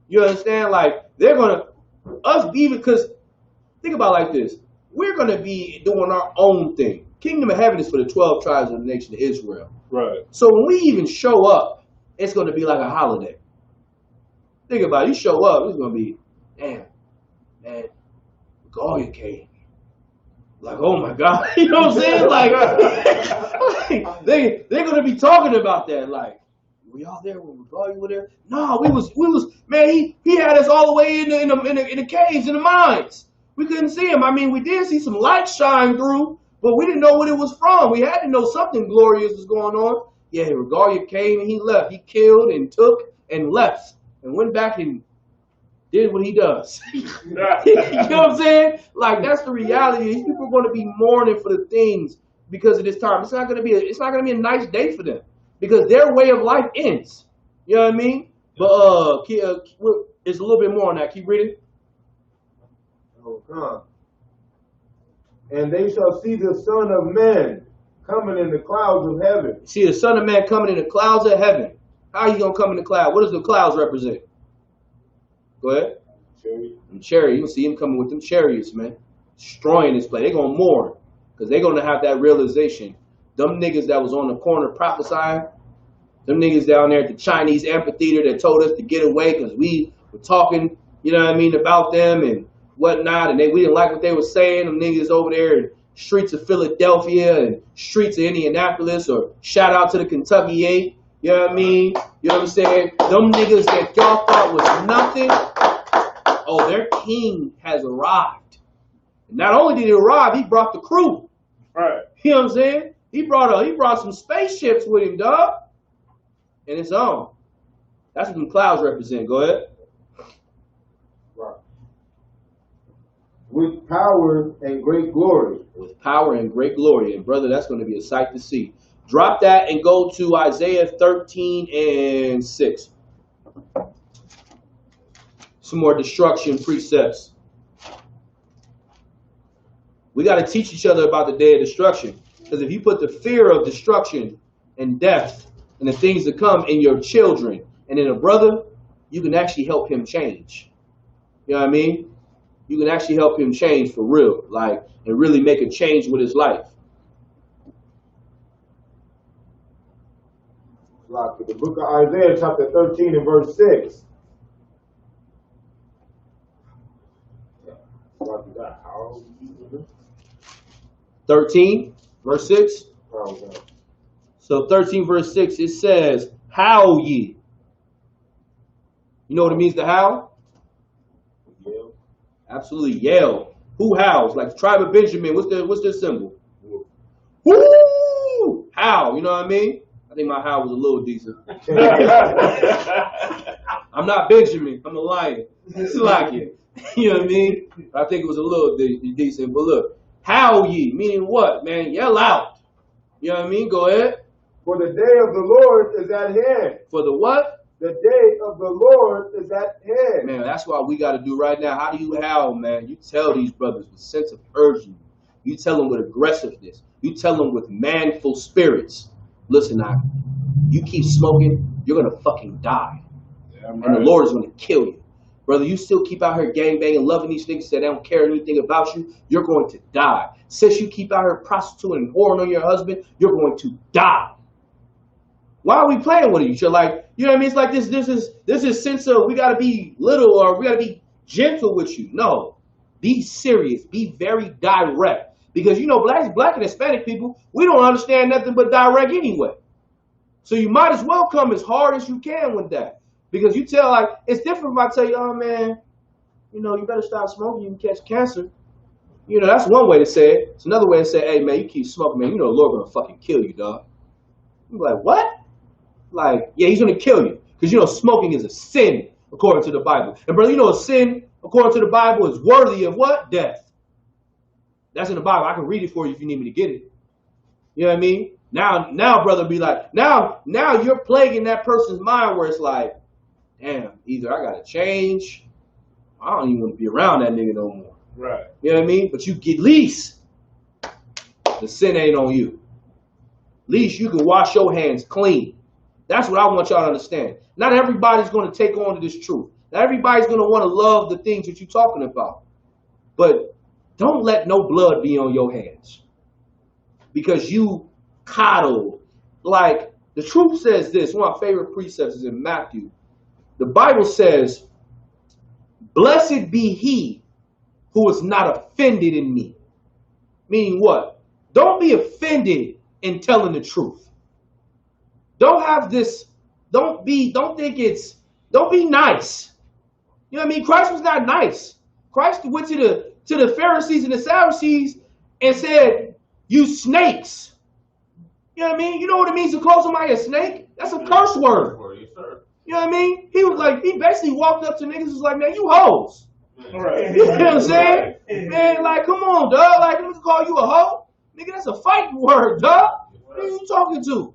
You understand? Like, they're going to, us be, because think about it like this. We're going to be doing our own thing. Kingdom of Heaven is for the 12 tribes of the nation of Israel. Right. So when we even show up, it's going to be like a holiday. Think about it. You show up, it's going to be, man, Goya came. Like, oh my God. You know what I'm saying? Like, they're going to be talking about that. Like, were y'all there when Goya were there? No, we was, man, he had us all the way in the caves, in the mines. We couldn't see him. I mean, we did see some light shine through, but we didn't know what it was from. We had to know something glorious was going on. Yeah, Regalia came and he left. He killed and took and left and went back and did what he does. You know what I'm saying? Like, that's the reality. These people are going to be mourning for the things because of this time. It's not going to be a nice day for them because their way of life ends. You know what I mean? But it's a little bit more on that. Keep reading. And they shall see the Son of Man coming in the clouds of heaven. See the Son of Man coming in the clouds of heaven. How you gonna come in the cloud? What does the clouds represent? Go ahead. Chariot. You can see him coming with them chariots, man. Destroying this place. They're gonna mourn. Because they're gonna have that realization. Them niggas that was on the corner prophesying, them niggas down there at the Chinese amphitheater that told us to get away because we were talking, you know what I mean, about them and whatnot, and we didn't like what they were saying. Them niggas over there in streets of Philadelphia and streets of Indianapolis, or shout out to the Kentucky 8. You know what I mean? You know what I'm saying? Them niggas that y'all thought was nothing, oh, their king has arrived. And not only did he arrive, he brought the crew. Right. You know what I'm saying? He brought some spaceships with him, dog. And it's on. That's what them clouds represent. Go ahead. With power and great glory. With power and great glory. And brother, that's going to be a sight to see. Drop that and go to Isaiah 13 and 6. Some more destruction precepts. We got to teach each other about the day of destruction. Because if you put the fear of destruction and death and the things that come in your children and in a brother, you can actually help him change. You know what I mean? You can actually help him change for real, like, and really make a change with his life. Like the book of Isaiah, chapter 13 and verse 6. 13? Verse 6. So 13 verse 6, it says, howl ye. You know what it means to howl? Yell. Absolutely, yell. Who howls? Like the tribe of Benjamin, what's their symbol? Woo! Howl, you know what I mean? I think my howl was a little decent. I'm not Benjamin, I'm a lion. It's like it. You know what I mean? I think it was a little decent, but look, howl ye, meaning what, man? Yell out. You know what I mean? Go ahead. For the day of the Lord is at hand. For the what? The day of the Lord is at hand. Man, that's what we got to do right now. How do you howl, man? You tell these brothers with sense of urgency. You tell them with aggressiveness. You tell them with manful spirits. Listen, now, you keep smoking, you're going to fucking die. Yeah, and the Lord is going to kill you. Brother, you still keep out here gangbanging, loving these niggas that don't care anything about you, you're going to die. Since you keep out here prostituting and whoring on your husband, you're going to die. Why are we playing with each other? Like, you know what I mean? It's like this is sense of we gotta be little or we gotta be gentle with you. No. Be serious. Be very direct. Because you know, black and Hispanic people, we don't understand nothing but direct anyway. So you might as well come as hard as you can with that. Because you tell, like, it's different if I tell you, oh man, you know, you better stop smoking, you can catch cancer. You know, that's one way to say it. It's another way to say, hey man, you keep smoking, man, you know the Lord gonna fucking kill you, dog. You're like, what? Like, yeah, he's going to kill you. Because, you know, smoking is a sin, according to the Bible. And, brother, you know, a sin, according to the Bible, is worthy of what? Death. That's in the Bible. I can read it for you if you need me to get it. You know what I mean? Now, brother, be like, now you're plaguing that person's mind where it's like, damn, either I got to change, I don't even want to be around that nigga no more. Right. You know what I mean? But you get, at least the sin ain't on you. At least you can wash your hands clean. That's what I want y'all to understand. Not everybody's going to take on to this truth. Not everybody's going to want to love the things that you're talking about. But don't let no blood be on your hands. Because you coddle. Like, the truth says this. One of my favorite precepts is in Matthew. The Bible says, blessed be he who is not offended in me. Meaning what? Don't be offended in telling the truth. Don't have this, don't be nice. You know what I mean? Christ was not nice. Christ went to the Pharisees and the Sadducees and said, you snakes. You know what I mean? You know what it means to call somebody a snake? That's a curse word. Yes, sir. You know what I mean? He was like, he basically walked up to niggas and was like, man, you hoes. Right. You know what I'm saying? Man, like, come on, dog. Like, I'm gonna call you a hoe? Nigga, that's a fighting word, dog. Who are you talking to?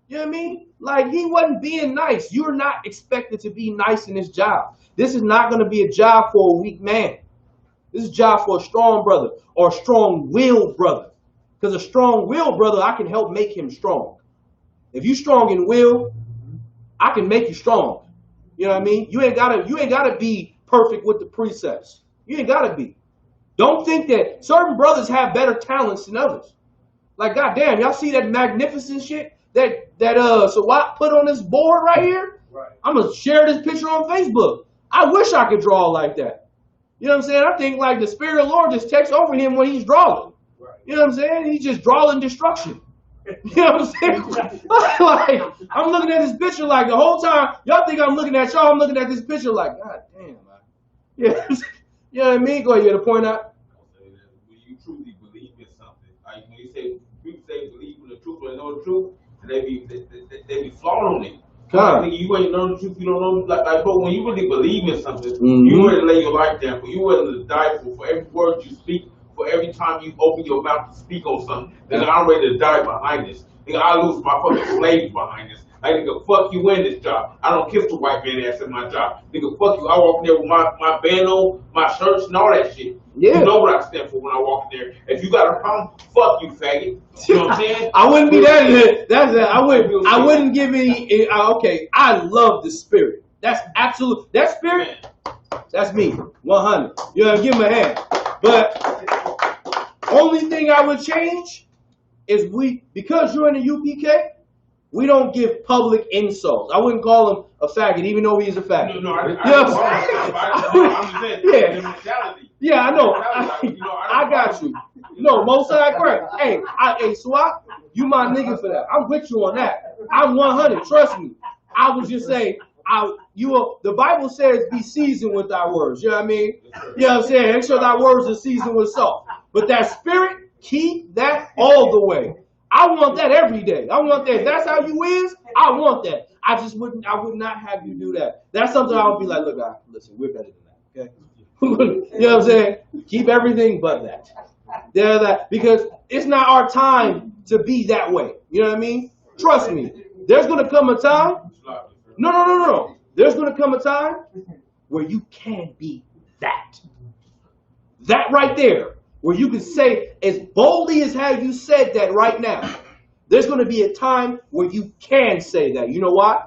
You know what I mean? Like, he wasn't being nice. You're not expected to be nice in this job. This is not going to be a job for a weak man. This is a job for a strong brother or a strong-willed brother. Because a strong-willed brother, I can help make him strong. If you strong in will, I can make you strong. You know what I mean? You ain't gotta be perfect with the precepts. You ain't gotta be. Don't think that certain brothers have better talents than others. Like, goddamn, y'all see that magnificent shit that Sawat put on this board right here? Right. I'm gonna share this picture on Facebook. I wish I could draw like that. You know what I'm saying? I think like the Spirit of the Lord just takes over him when he's drawing. Right. You know what I'm saying? He's just drawing destruction. You know what I'm saying? Like, I'm looking at this picture like the whole time, y'all think I'm looking at y'all, I'm looking at this picture like, God damn, man. Yeah. You know what I mean? Go ahead, you to point out. When you truly believe in something, like when you say people say believe in the truth or know the truth, and they be flawed on it. God. Like, you ain't know the truth, you don't know. Like, but when you really believe in something, Mm-hmm. you willing to lay your life down for. You willing to die for every word you speak, for every time you open your mouth to speak on something. Nigga, I'm ready to die behind this. Nigga, I lose my fucking slaves behind this. Like, nigga, fuck you in this job. I don't kiss the white man ass in my job. Nigga, fuck you. I walk in there with my band on, my shirts, and all that shit. Yeah. You know what I stand for when I walk in there. If you got a problem, fuck you, faggot. You know what I'm saying? I wouldn't be that. That's it. I wouldn't give any. Okay, I love the spirit. That's absolute. That spirit. That's me. 100. You know, give him a hand. But only thing I would change is because you're in the UPK, we don't give public insults. I wouldn't call him a faggot, even though he is a faggot. No, I'm just saying. the mentality. Yeah, I know. I I got you. No, Most High Christ. Hey, Swap, you my nigga for that. I'm with you on that. I'm 100. Trust me. I would just say, the Bible says, be seasoned with thy words. You know what I mean? You know what I'm saying? Make sure thy words are seasoned with salt. But that spirit, keep that all the way. I want that every day. I want that. If that's how you is, I want that. I would not have you do that. That's something I would be like, look, listen, we're better than that. Okay? You know what I'm saying? Keep everything but that. Because it's not our time to be that way. You know what I mean? Trust me. There's going to come a time. No. There's going to come a time where you can be that. That right there. Where you can say as boldly as how you said that right now. There's going to be a time where you can say that. You know why?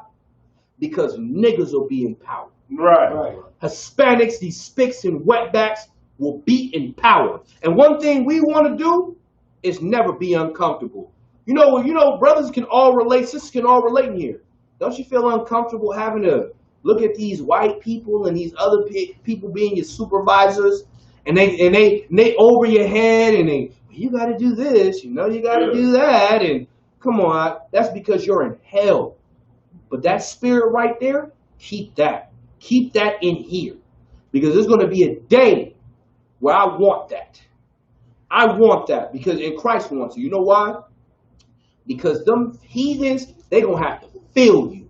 Because niggas will be in power. Right. Hispanics, these spicks and wetbacks will be in power. And one thing we want to do is never be uncomfortable. You know, brothers can all relate, sisters can all relate in here. Don't you feel uncomfortable having to look at these white people and these other people being your supervisors? And they over your head and you got to do this, you got to do that. And come on, that's because you're in hell. But that spirit right there, keep that. Keep that in here. Because there's going to be a day where I want that. I want that because Christ wants it. You know why? Because them heathens, they're going to have to feel you.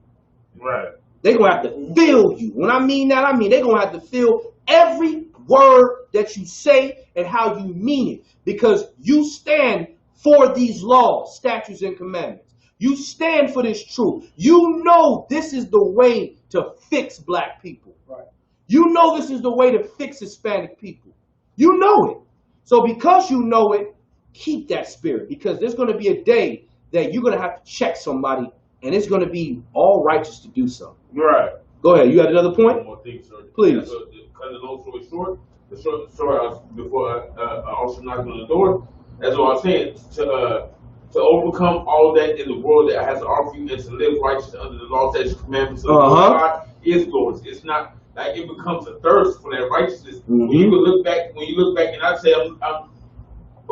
Right. They're going to have to feel you. When I mean that, I mean they're going to have to feel every word that you say and how you mean it. Because you stand for these laws, statutes, and commandments. You stand for this truth. You know this is the way to fix black people. Right. You know this is the way to fix Hispanic people. You know it. So because you know it, keep that spirit. Because there's going to be a day that you're going to have to check somebody and it's going to be all righteous to do so. Right. Go ahead. You had another point? One more thing, sir. Please. Yeah, so, cut the long story short, before I also knocked on the door, that's what I was saying. To overcome all that in the world that has to offer you and to live righteous under the law, statutes, commandments of God is glorious. It's not like it becomes a thirst for that righteousness. When you look back, and I say, well,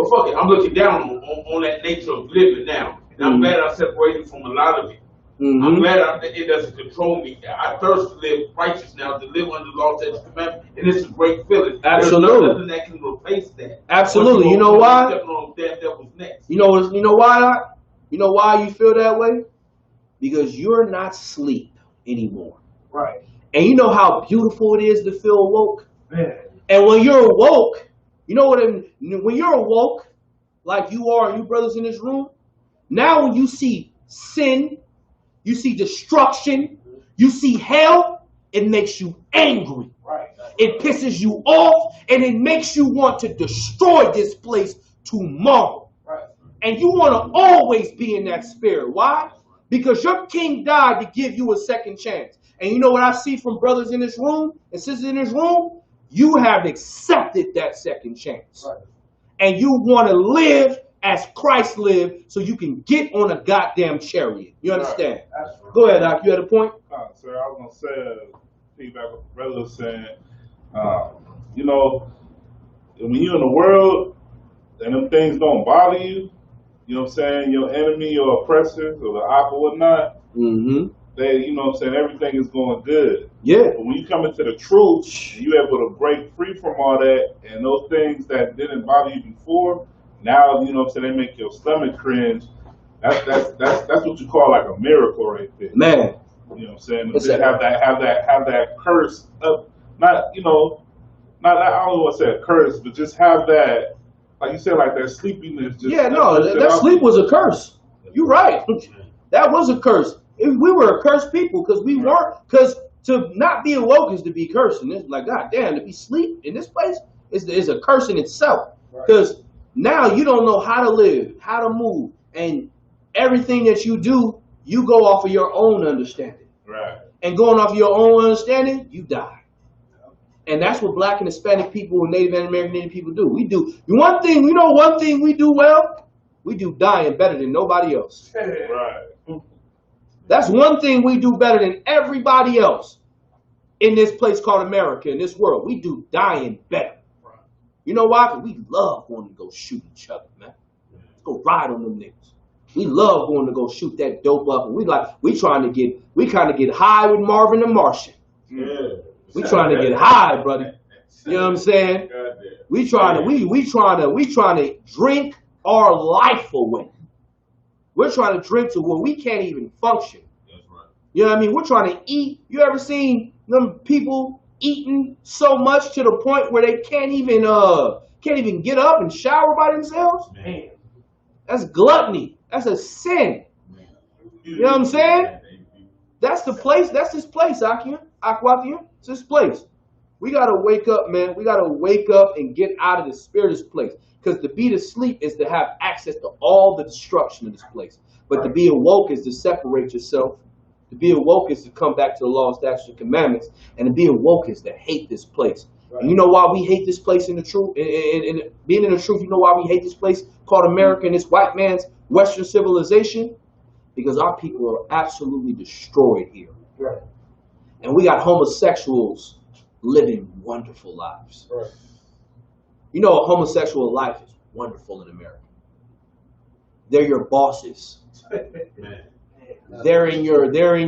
fuck it, I'm looking down on that nature of living now. And I'm glad I separated from a lot of it. I'm glad it doesn't control me. I thirst to live righteous now, to live under the law, statutes, commandments, and it's a great feeling. Absolutely. There's nothing that can replace that. Absolutely. You know why? Next. You know why? You know why you feel that way? Because you're not asleep anymore. Right. And you know how beautiful it is to feel awoke? Man. And when you're awoke, you know when you're awoke, like you are, you brothers in this room, now when you see sin, you see destruction, you see hell, it makes you angry. Right. It pisses you off, and it makes you want to destroy this place tomorrow. Right. And you want to always be in that spirit. Why? Because your king died to give you a second chance. And you know what I see from brothers in this room and sisters in this room? You have accepted that second chance. Right. And you want to live as Christ lived so you can get on a goddamn chariot. You understand? Right. Go ahead, Doc. You had a point? Sir, I was going to say, feedback what the brother was saying, you know, when you're in the world and them things don't bother you, you know what I'm saying, your enemy, your oppressors, or the op or whatnot, they, you know what I'm saying, everything is going good. Yeah. But when you come into the truth, you're able to break free from all that, and those things that didn't bother you before, now, you know what I'm saying, they make your stomach cringe. That's what you call like a miracle right there. Man. You know what I'm saying? Just have that curse up, not, you know, not, I don't want to say a curse, but just have that, like you said, like that sleepiness. Just that sleep was a curse. You're right. That was a curse. We were a cursed people because we weren't, because to not be awoke is to be cursed. And it's like, God damn, to be asleep in this place is a curse in itself. Because now you don't know how to live, how to move, and everything that you do, you go off of your own understanding. Right. And going off your own understanding, you die. And that's what Black and Hispanic people and Native American Indian people do. We do one thing we do well, we do dying better than nobody else. Right. That's one thing we do better than everybody else in this place called America, in this world. We do dying better. You know why? Because we love going to go shoot each other, man. Let's go ride on them niggas. We love going to go shoot that dope up, and we kind of get high with Marvin the Martian. Yeah. We trying to get high, brother. You know what I'm saying? We trying to drink our life away. We're trying to drink to where we can't even function. That's right. You know what I mean? We're trying to eat. You ever seen them people eating so much to the point where they can't even get up and shower by themselves? Man. That's gluttony. That's a sin. Man. You know what I'm saying? That's the place. That's this place, Akia. It's this place. We gotta wake up, man. We gotta wake up and get out of the spirit of this place. Because to be asleep is to have access to all the destruction of this place. But to be awoke is to separate yourself. To be awoke is to come back to the law, statutes, and commandments. And to be awoke is to hate this place. Right. And you know why we hate this place in the truth? In being in the truth, you know why we hate this place called America and this white man's Western civilization? Because our people are absolutely destroyed here. Right. And we got homosexuals living wonderful lives. Right. You know, a homosexual life is wonderful in America. They're your bosses. You're in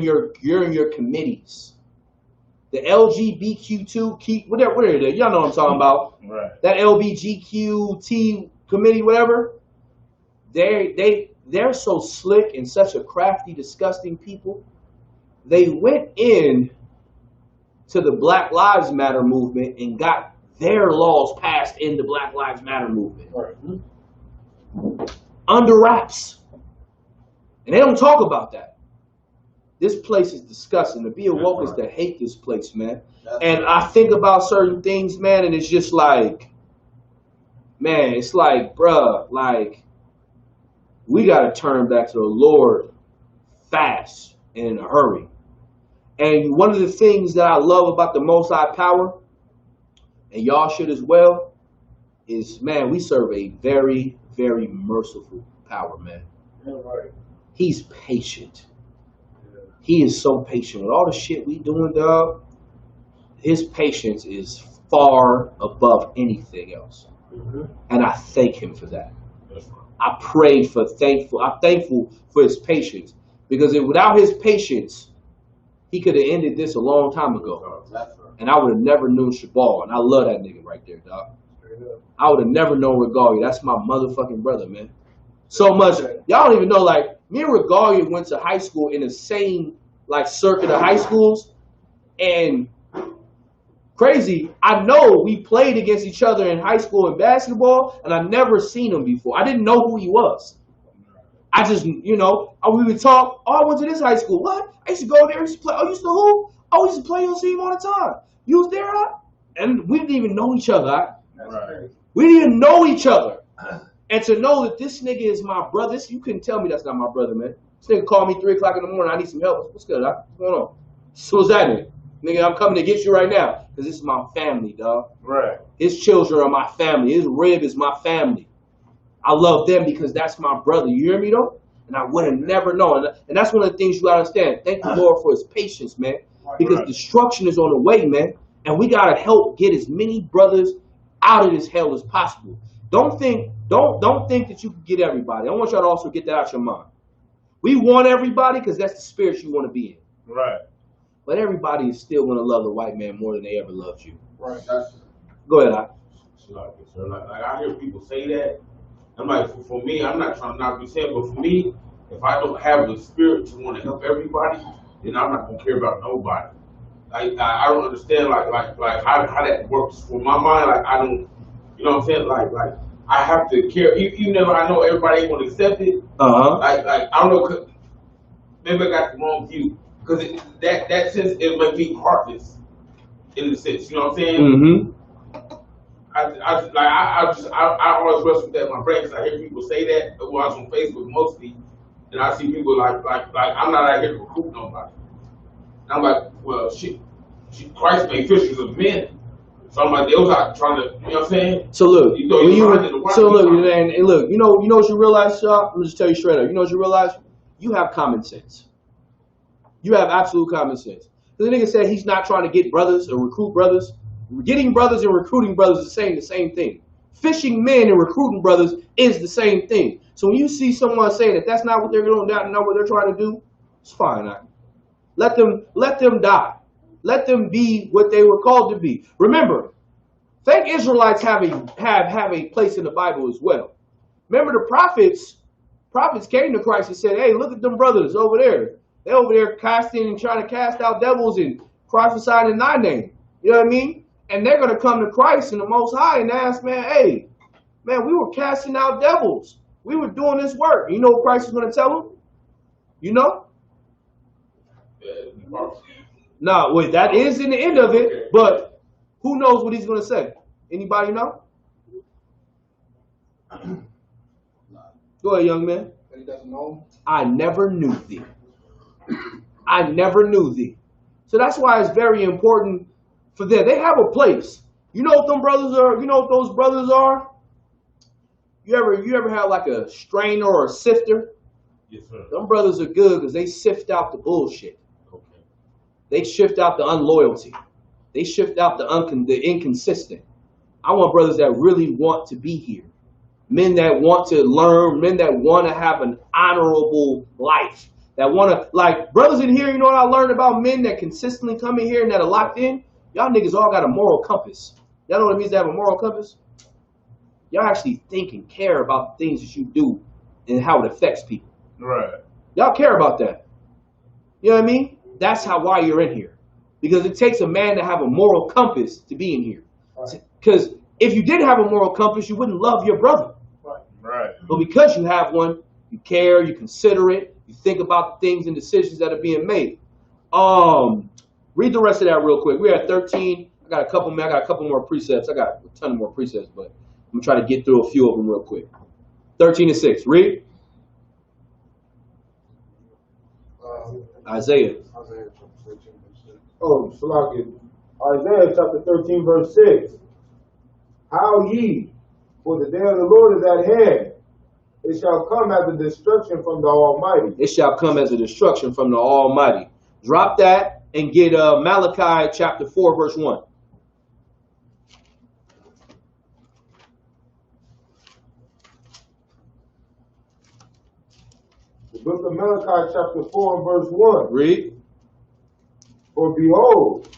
your committees. The LGBTQ, whatever it is, y'all know what I'm talking about. Right. That LBGQT committee, whatever. They're so slick and such a crafty, disgusting people. They went in to the Black Lives Matter movement and got their laws passed in the Black Lives Matter movement. Right. Under wraps. And they don't talk about that. This place is disgusting. To be awoke is to hate this place, man. And I think about certain things, man, and it's just like, man, it's like, bruh, like, we got to turn back to the Lord fast and in a hurry. And one of the things that I love about the Most High power, and y'all should as well, is, man, we serve a very, very merciful power, man. Yeah, right. He's patient. Yeah. He is so patient. With all the shit we doing, dog, his patience is far above anything else. Mm-hmm. And I thank him for that. I'm thankful for his patience. Because without his patience, he could have ended this a long time ago. And I would have never known Shabal. And I love that nigga right there, dog. I would have never known Regalia. That's my motherfucking brother, man. So much. Y'all don't even know, like, me and Regalia went to high school in the same, like, circuit of high schools. And crazy, I know we played against each other in high school in basketball, and I've never seen him before. I didn't know who he was. I just, you know, we would talk, oh, I went to this high school. What? I used to go there, I used to play. Oh, you used to who? Oh, we used to play your team all the time. You was there, huh? And we didn't even know each other. Right. We didn't even know each other. And to know that this nigga is my brother, you couldn't tell me that's not my brother, man. This nigga called me 3 o'clock in the morning. I need some help. What's good, huh? What's going on? So what's that nigga? Nigga, I'm coming to get you right now. Because this is my family, dog. Right. His children are my family. His rib is my family. I love them because that's my brother. You hear me, though? And I would have never known. And that's one of the things you got to understand. Thank the Lord for his patience, man. Because destruction is on the way, man. And we got to help get as many brothers out of this hell as possible. Don't think that you can get everybody. I want y'all to also get that out your mind. We want everybody because that's the spirit you want to be in. Right. But everybody is still going to love the white man more than they ever loved you. Right. Go ahead, I. Like I hear people say that. I'm like, for me, I'm not trying to knock you saying, but for me, if I don't have the spirit to want to help everybody, then I'm not gonna care about nobody. I don't understand like how that works for my mind. Like I don't, you know what I'm saying? Like I have to care, even if I know everybody ain't gonna accept it. Like I don't know, maybe I got the wrong view because that sense it might be heartless in the sense. You know what I'm saying? Mm-hmm. I always wrestle with that in my brain because I hear people say that. Well, I was on Facebook mostly, and I see people like I'm not out here to recruit nobody. And I'm like, well, shit, Christ made fishers of men. So I'm like, they was out trying to, you know what I'm saying? So look, and look, you know what you realize, Shaw? I'm just tell you straight up. You know what you realize? You have common sense. You have absolute common sense. The nigga said he's not trying to get brothers or recruit brothers. Getting brothers and recruiting brothers is the same thing. Fishing men and recruiting brothers is the same thing. So when you see someone say that that's not what they're doing, that's not what they're trying to do, it's fine. Let them die. Let them be what they were called to be. Remember, fake Israelites have a place in the Bible as well. Remember the prophets came to Christ and said, hey, look at them brothers over there. They're over there casting and trying to cast out devils and prophesying in thy name. You know what I mean? And they're going to come to Christ and the Most High and ask, man, hey, man, we were casting out devils. We were doing this work. You know what Christ is going to tell them? You know? No, wait, that is in the end of it, but who knows what he's going to say? Anybody know? Go ahead, young man. He doesn't know. I never knew thee. I never knew thee. So that's why it's very important for them. They have a place. You know what them brothers are? You know what those brothers are? You ever have like a strainer or a sifter? Yes, sir. Them brothers are good because they sift out the bullshit. Okay. They shift out the unloyalty. They shift out the inconsistent. I want brothers that really want to be here. Men that want to learn, men that want to have an honorable life. That want to, like, brothers in here, you know what I learned about men that consistently come in here and that are locked in? Y'all niggas all got a moral compass. Y'all know what it means to have a moral compass? Y'all actually think and care about the things that you do and how it affects people. Right. Y'all care about that. You know what I mean? That's why you're in here. Because it takes a man to have a moral compass to be in here. Because if you didn't have a moral compass, you wouldn't love your brother. Right. But because you have one, you care, you consider it, you think about the things and decisions that are being made. Read the rest of that real quick. We're at 13. I got a couple more precepts. I got a ton more precepts, but I'm gonna try to get through a few of them real quick. 13 and 6. Read. Isaiah. Isaiah chapter 13, verse 6. Oh, Salaki. Isaiah chapter 13, verse 6. How ye, for the day of the Lord is at hand. It shall come as a destruction from the Almighty. It shall come as a destruction from the Almighty. Drop that and get Malachi chapter 4, verse 1. The book of Malachi chapter 4 and verse 1. Read. For behold,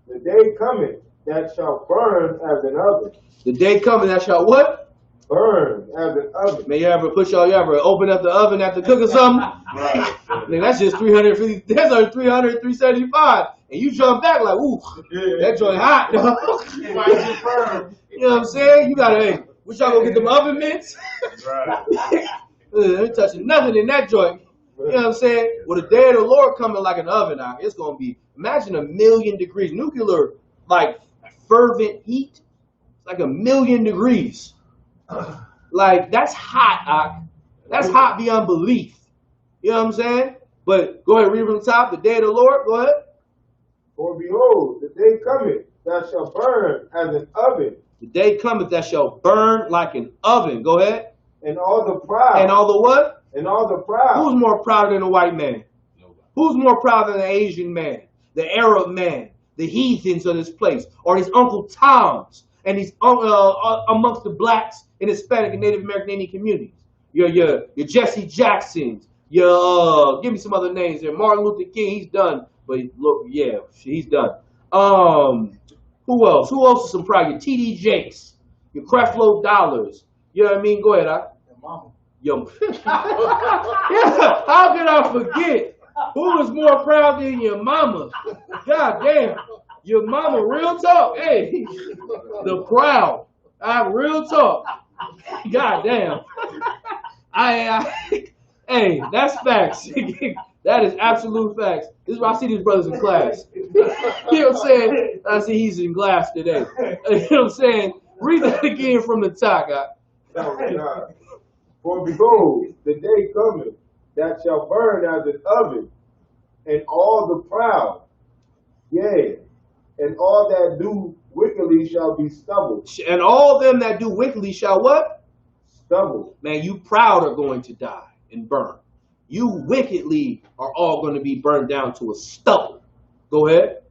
the day cometh that shall burn as an oven. The day coming that shall what? Burn as an oven. Man, you ever open up the oven after cooking something? Right. Man, that's just 350, that's like 300, 375. And you jump back like, ooh, that joint hot, dog. You know what I'm saying? You gotta, hey, what y'all gonna get them oven mitts? Right. They ain't touching nothing in that joint. You know what I'm saying? Well, the day of the Lord coming like an oven out, it's gonna be, imagine 1,000,000 degrees. Nuclear, like, fervent heat. It's like 1,000,000 degrees. Like, that's hot, that's hot beyond belief. You know what I'm saying? But go ahead, read from the top. The day of the Lord, go ahead. For behold, the day cometh that shall burn as an oven. The day cometh that shall burn like an oven. Go ahead. And all the proud. And all the what? And all the proud. Who's more proud than a white man? Nobody. Who's more proud than an Asian man? The Arab man? The heathens of this place? Or these Uncle Toms? And these amongst the blacks and Hispanic and Native American Indian communities? Your Jesse Jacksons. Give me some other names there. Martin Luther King, he's done. But look, yeah, he's done. Who else? Who else is some proud? Your TD Jakes, your Creflo Dollars. You know what I mean? Go ahead, Your mama. Yo. Yeah, how could I forget? Who is more proud than your mama? God damn. Your mama, real talk. Hey, the proud. Real talk. God damn. Hey, that's facts. That is absolute facts. This is where I see these brothers in class. You know what I'm saying? I see he's in class today. You know what I'm saying? Read that again from the top, guy. For behold, the day cometh that shall burn as an oven, and all the proud, yea, and all that do wickedly shall be stubble. And all them that do wickedly shall what? Stubble. Man, you proud are going to die and burn. You wickedly are all going to be burned down to a stubble. Go ahead.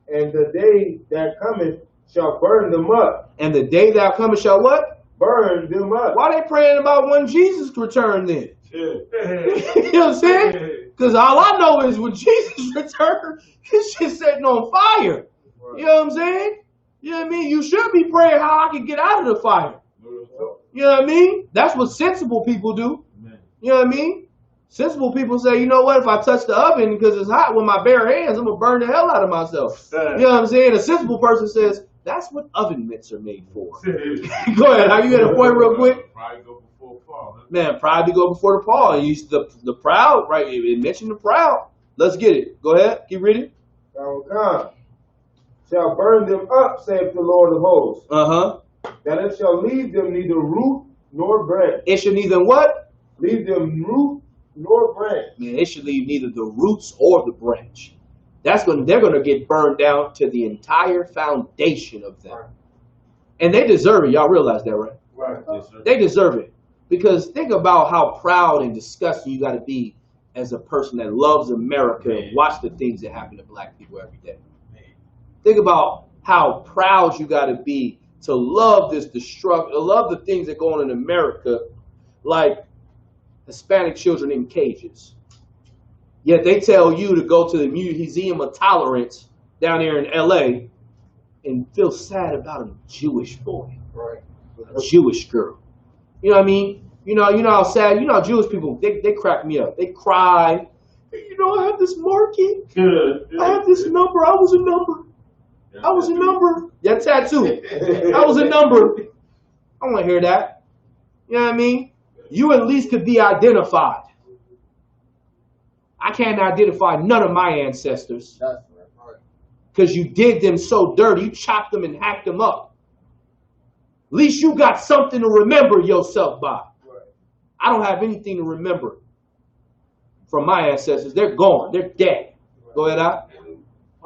And the day that cometh shall burn them up. And the day that cometh shall what? burn them up. Why they praying about when Jesus returned then? Yeah. You know what I'm saying? Because all I know is when Jesus returned, his shit setting on fire. You know what I'm saying? You know what I mean? You should be praying how I can get out of the fire. You know what I mean? That's what sensible people do. You know what I mean? Sensible people say, you know what? If I touch the oven because it's hot with my bare hands, I'm going to burn the hell out of myself. You know what I'm saying? A sensible person says, that's what oven mitts are made for. Go ahead. How you get a point real quick? Pride go before fall. Huh? Man, pride to go before the fall. And the proud, right? It mentioned the proud. Let's get it. Go ahead. Keep reading. Shall burn them up, saith the Lord of hosts. Uh-huh. That it shall leave them neither root nor branch. It should neither what? Leave them root nor branch. Man, it should leave neither the roots or the branch. They're gonna get burned down to the entire foundation of them. Right. And they deserve it. Y'all realize that, right? Right. Yes, sir. They deserve it. Because think about how proud and disgusting you gotta be as a person that loves America and watch the things that happen to black people every day. Think about how proud you got to be to love this destruction, love the things that go on in America, like Hispanic children in cages. Yet they tell you to go to the Museum of Tolerance down there in LA and feel sad about a Jewish boy, Right. a Jewish girl. You know what I mean? You know how sad, you know how Jewish people, they crack me up. They cry. You know, I have this marking. I have this number. I was a number. I was a number. That tattoo. I was a number. I want to hear that. You know what I mean? You at least could be identified. I can't identify none of my ancestors. Because you did them so dirty. You chopped them and hacked them up. At least you got something to remember yourself by. I don't have anything to remember from my ancestors. They're gone. They're dead. Go ahead, Al.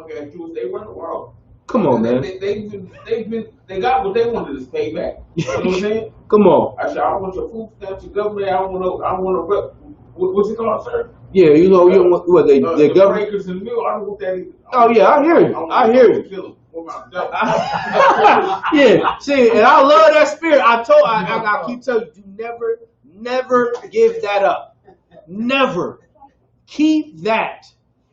Okay, Jews, they run the world. Come on, man. They got what they wanted is payback. You know what I'm saying? Come on. I said, I don't want your food stamps, your government. I don't want to. What's it called, sir? Yeah, you know what they government. Breakers in the middle. I don't want that either. Oh yeah, I hear you. I hear you. Kill them. Yeah, see, and I love that spirit. I keep telling you, never give that up. Never. Keep that.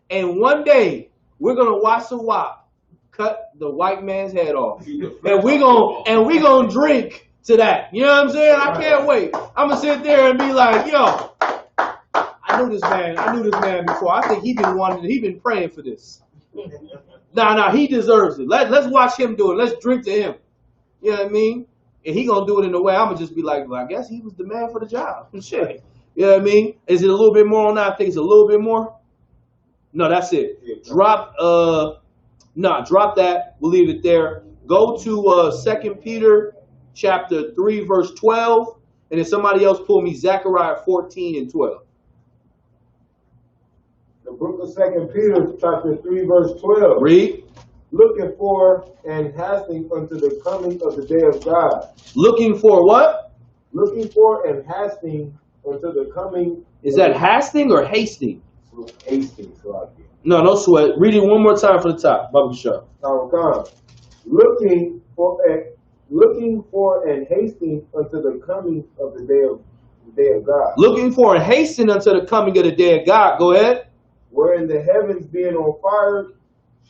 And one day we're gonna watch the WAP cut the white man's head off, and we gonna drink to that. You know what I'm saying? I can't wait. I'm gonna sit there and be like, yo, I knew this man before. I think he been praying for this. Nah, he deserves it. Let's watch him do it. Let's drink to him. You know what I mean? And he gonna do it in a way I'm gonna just be like, well, I guess he was the man for the job. Shit. You know what I mean? Is it a little bit more on that? I think it's a little bit more. No, that's it. Drop that. We'll leave it there. Go to 2 Peter chapter 3, verse 12. And then somebody else pull me Zechariah 14 and 12. The book of 2 Peter chapter 3, verse 12. Read. Looking for and hasting unto the coming of the day of God. Looking for what? Looking for and hasting unto the coming. Is that hasting or hasting? Hasting, No, no sweat. Read it one more time from the top. Baba Shah. Looking for and hasting unto the coming of the day of God. Looking for and hastening unto the coming of the day of God. Go ahead. Wherein the heavens being on fire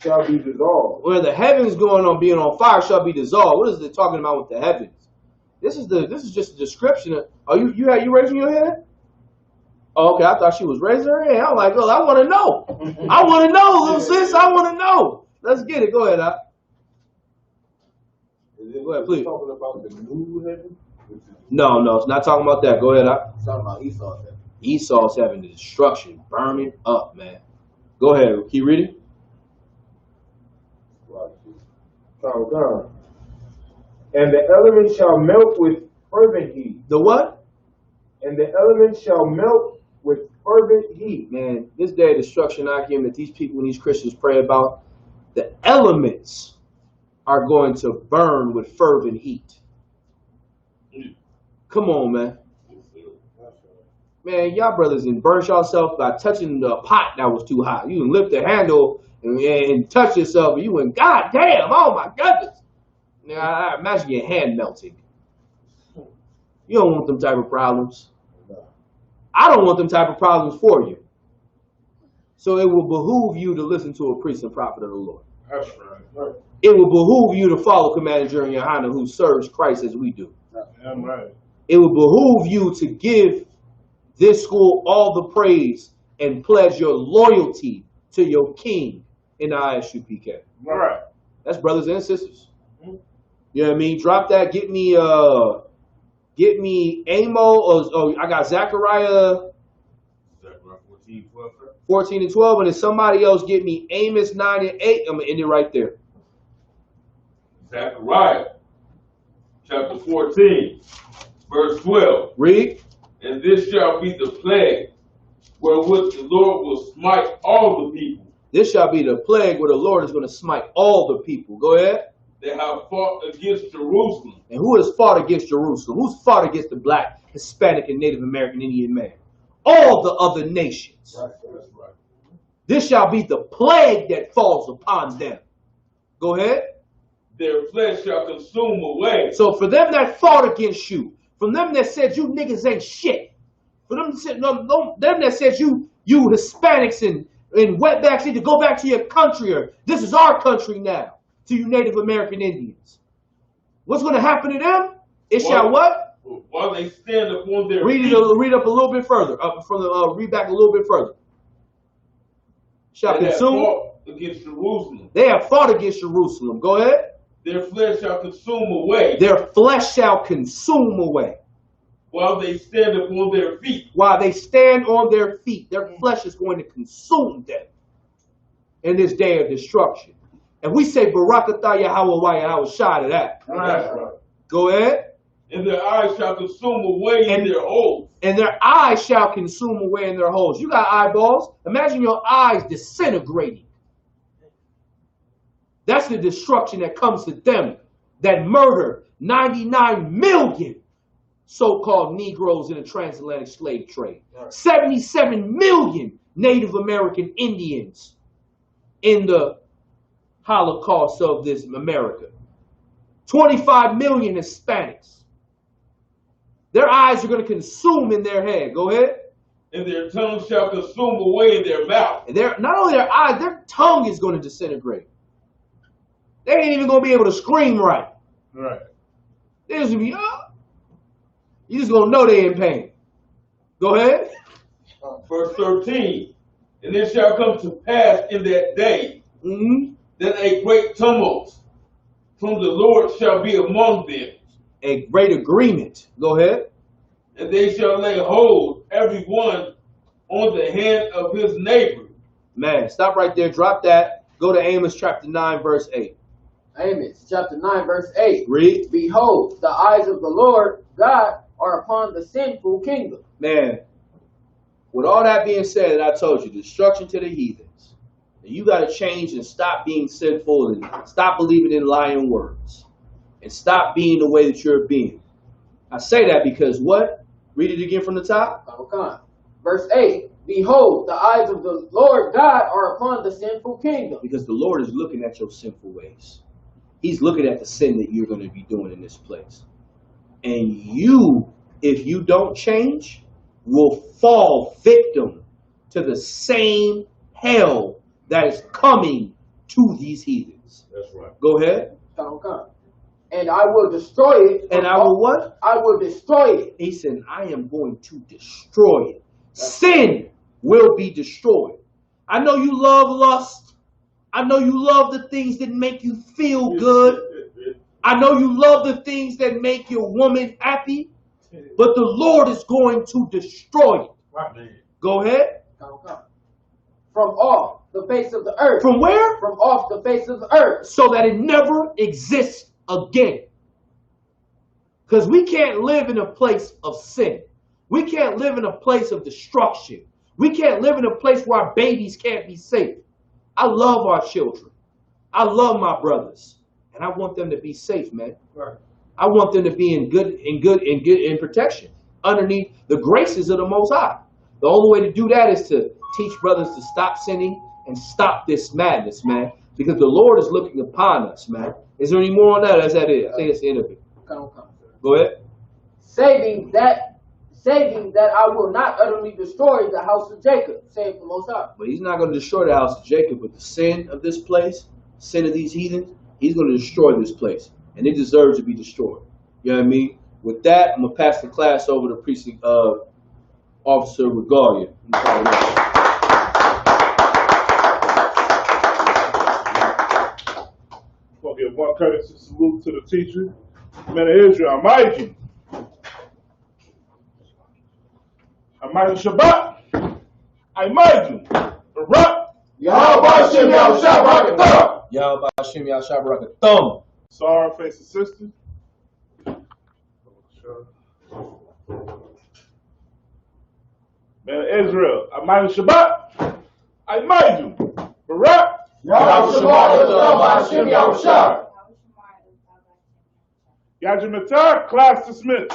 shall be dissolved. Where the heavens going on being on fire shall be dissolved. What is it talking about with the heavens? This is just a description of. Oh, you raising your hand? Oh, okay, I thought she was raising her hand. I'm like, oh, I want to know. I want to know, little sis. I want to know. Let's get it. Go ahead, Al. Go ahead, please. Talking about the new heaven? No, it's not talking about that. Go ahead, Al. It's talking about Esau's heaven. Esau's having the destruction, burning up, man. Go ahead. Keep reading. And the elements shall melt with fervent heat. The what? And the elements shall melt with fervent heat. Man, this day of destruction, Akim, that these people and these Christians pray about, the elements are going to burn with fervent heat. Come on, man. Man, y'all brothers and burn yourself by touching the pot that was too hot. You can lift the handle and touch yourself, and you went, God damn, oh my goodness. Now, I imagine your hand melting. You don't want them type of problems. I don't want them type of problems for you. So it will behoove you to listen to a priest and prophet of the Lord. That's right. It will behoove you to follow Commander General Yohana, who serves Christ as we do. Damn right. It will behoove you to give this school all the praise and pledge your loyalty to your king in the Isupk. Right. That's brothers and sisters. You know what I mean? Drop that. Get me Amo. I got Zechariah 14 and 12, and then somebody else get me Amos 9 and 8. I'm gonna end it right there. Zechariah chapter 14, verse 12. Read. And this shall be the plague wherewith the Lord will smite all the people This shall be the plague where the Lord is going to smite all the people. Go ahead. that have fought against Jerusalem. And who has fought against Jerusalem? Who's fought against the black, Hispanic, and Native American Indian man? All the other nations. Right. That's right. This shall be the plague that falls upon them. Go ahead. Their flesh shall consume away. So for them that fought against you, from them that said you niggas ain't shit, for them that said you Hispanics and wetbacks need to go back to your country, or this is our country now, to you Native American Indians. What's going to happen to them? It shall what? While they stand upon their Read feet. Read up a little bit further. Read back a little bit further. Shall That have consume. fought against Jerusalem. They have fought against Jerusalem. Go ahead. Their flesh shall consume away. Their flesh shall consume away. While they stand upon their feet. While they stand on their feet, their flesh is going to consume them in this day of destruction. And we say, Barakatah Yahweh Yahweh Shai to that. Right. Go ahead. And their eyes shall consume away in their holes. And their eyes shall consume away in their holes. You got eyeballs. Imagine your eyes disintegrating. That's the destruction that comes to them that murder 99 million so-called Negroes in the transatlantic slave trade. 77 million Native American Indians in the Holocaust of this America. 25 million Hispanics. Their eyes are going to consume in their head. Go ahead. And their tongue shall consume away in their mouth. And not only their eyes, their tongue is going to disintegrate. They ain't even going to be able to scream right. Right. They're just going to be, you just going to know they in pain. Go ahead. Verse 13. And it shall come to pass in that day that a great tumult from the Lord shall be among them. A great agreement. Go ahead. And they shall lay hold every one on the hand of his neighbor. Man, stop right there. Drop that. Go to Amos chapter 9, verse 8. Amos chapter 9, verse 8. Read. Behold, the eyes of the Lord God are upon the sinful kingdom. Man, with all that being said, I told you, destruction to the heathens. And you got to change and stop being sinful and stop believing in lying words. And stop being the way that you're being. I say that because what? Read it again from the top. Okay. Verse 8. Behold, the eyes of the Lord God are upon the sinful kingdom. Because the Lord is looking at your sinful ways. He's looking at the sin that you're going to be doing in this place. And you, if you don't change, will fall victim to the same hell that is coming to these heathens. That's right. Go ahead. Okay. And I will destroy it. And I will what? I will destroy it. He said, I am going to destroy it. Sin will be destroyed. I know you love lust. I know you love the things that make you feel good. I know you love the things that make your woman happy. But the Lord is going to destroy it. Right. Go ahead. Okay. From off the face of the earth. From where? From off the face of the earth. So that it never exists again. Because we can't live in a place of sin. We can't live in a place of destruction. We can't live in a place where our babies can't be safe. I love our children. I love my brothers. And I want them to be safe, man. Right. I want them to be in protection underneath the graces of the Most High. The only way to do that is to teach brothers to stop sinning and stop this madness, man. Because the Lord is looking upon us, man. Is there any more on that? That's that it. I think it's the end of it. Okay. Go ahead. saving that I will not utterly destroy the house of Jacob, saith the Most High. But he's not going to destroy the house of Jacob, but the sin of this place, sin of these heathens, he's going to destroy this place. And it deserves to be destroyed. You know what I mean? With that, I'm going to pass the class over to Precinct Officer Regalia. We'll give one courtesy salute to the teacher. Man of Israel, Mikey. Mikey Shabbat. I might you. Barak. Yahweh Hashem Yahushua Barakatah. Yahweh Hashem Yahushua Barakatah. Sorry, face the sister. Man of Israel, I might Shabbat. I might you. Barak. Yahweh Shabbat Hashem Yahushua. Yajimatar, class dismissed.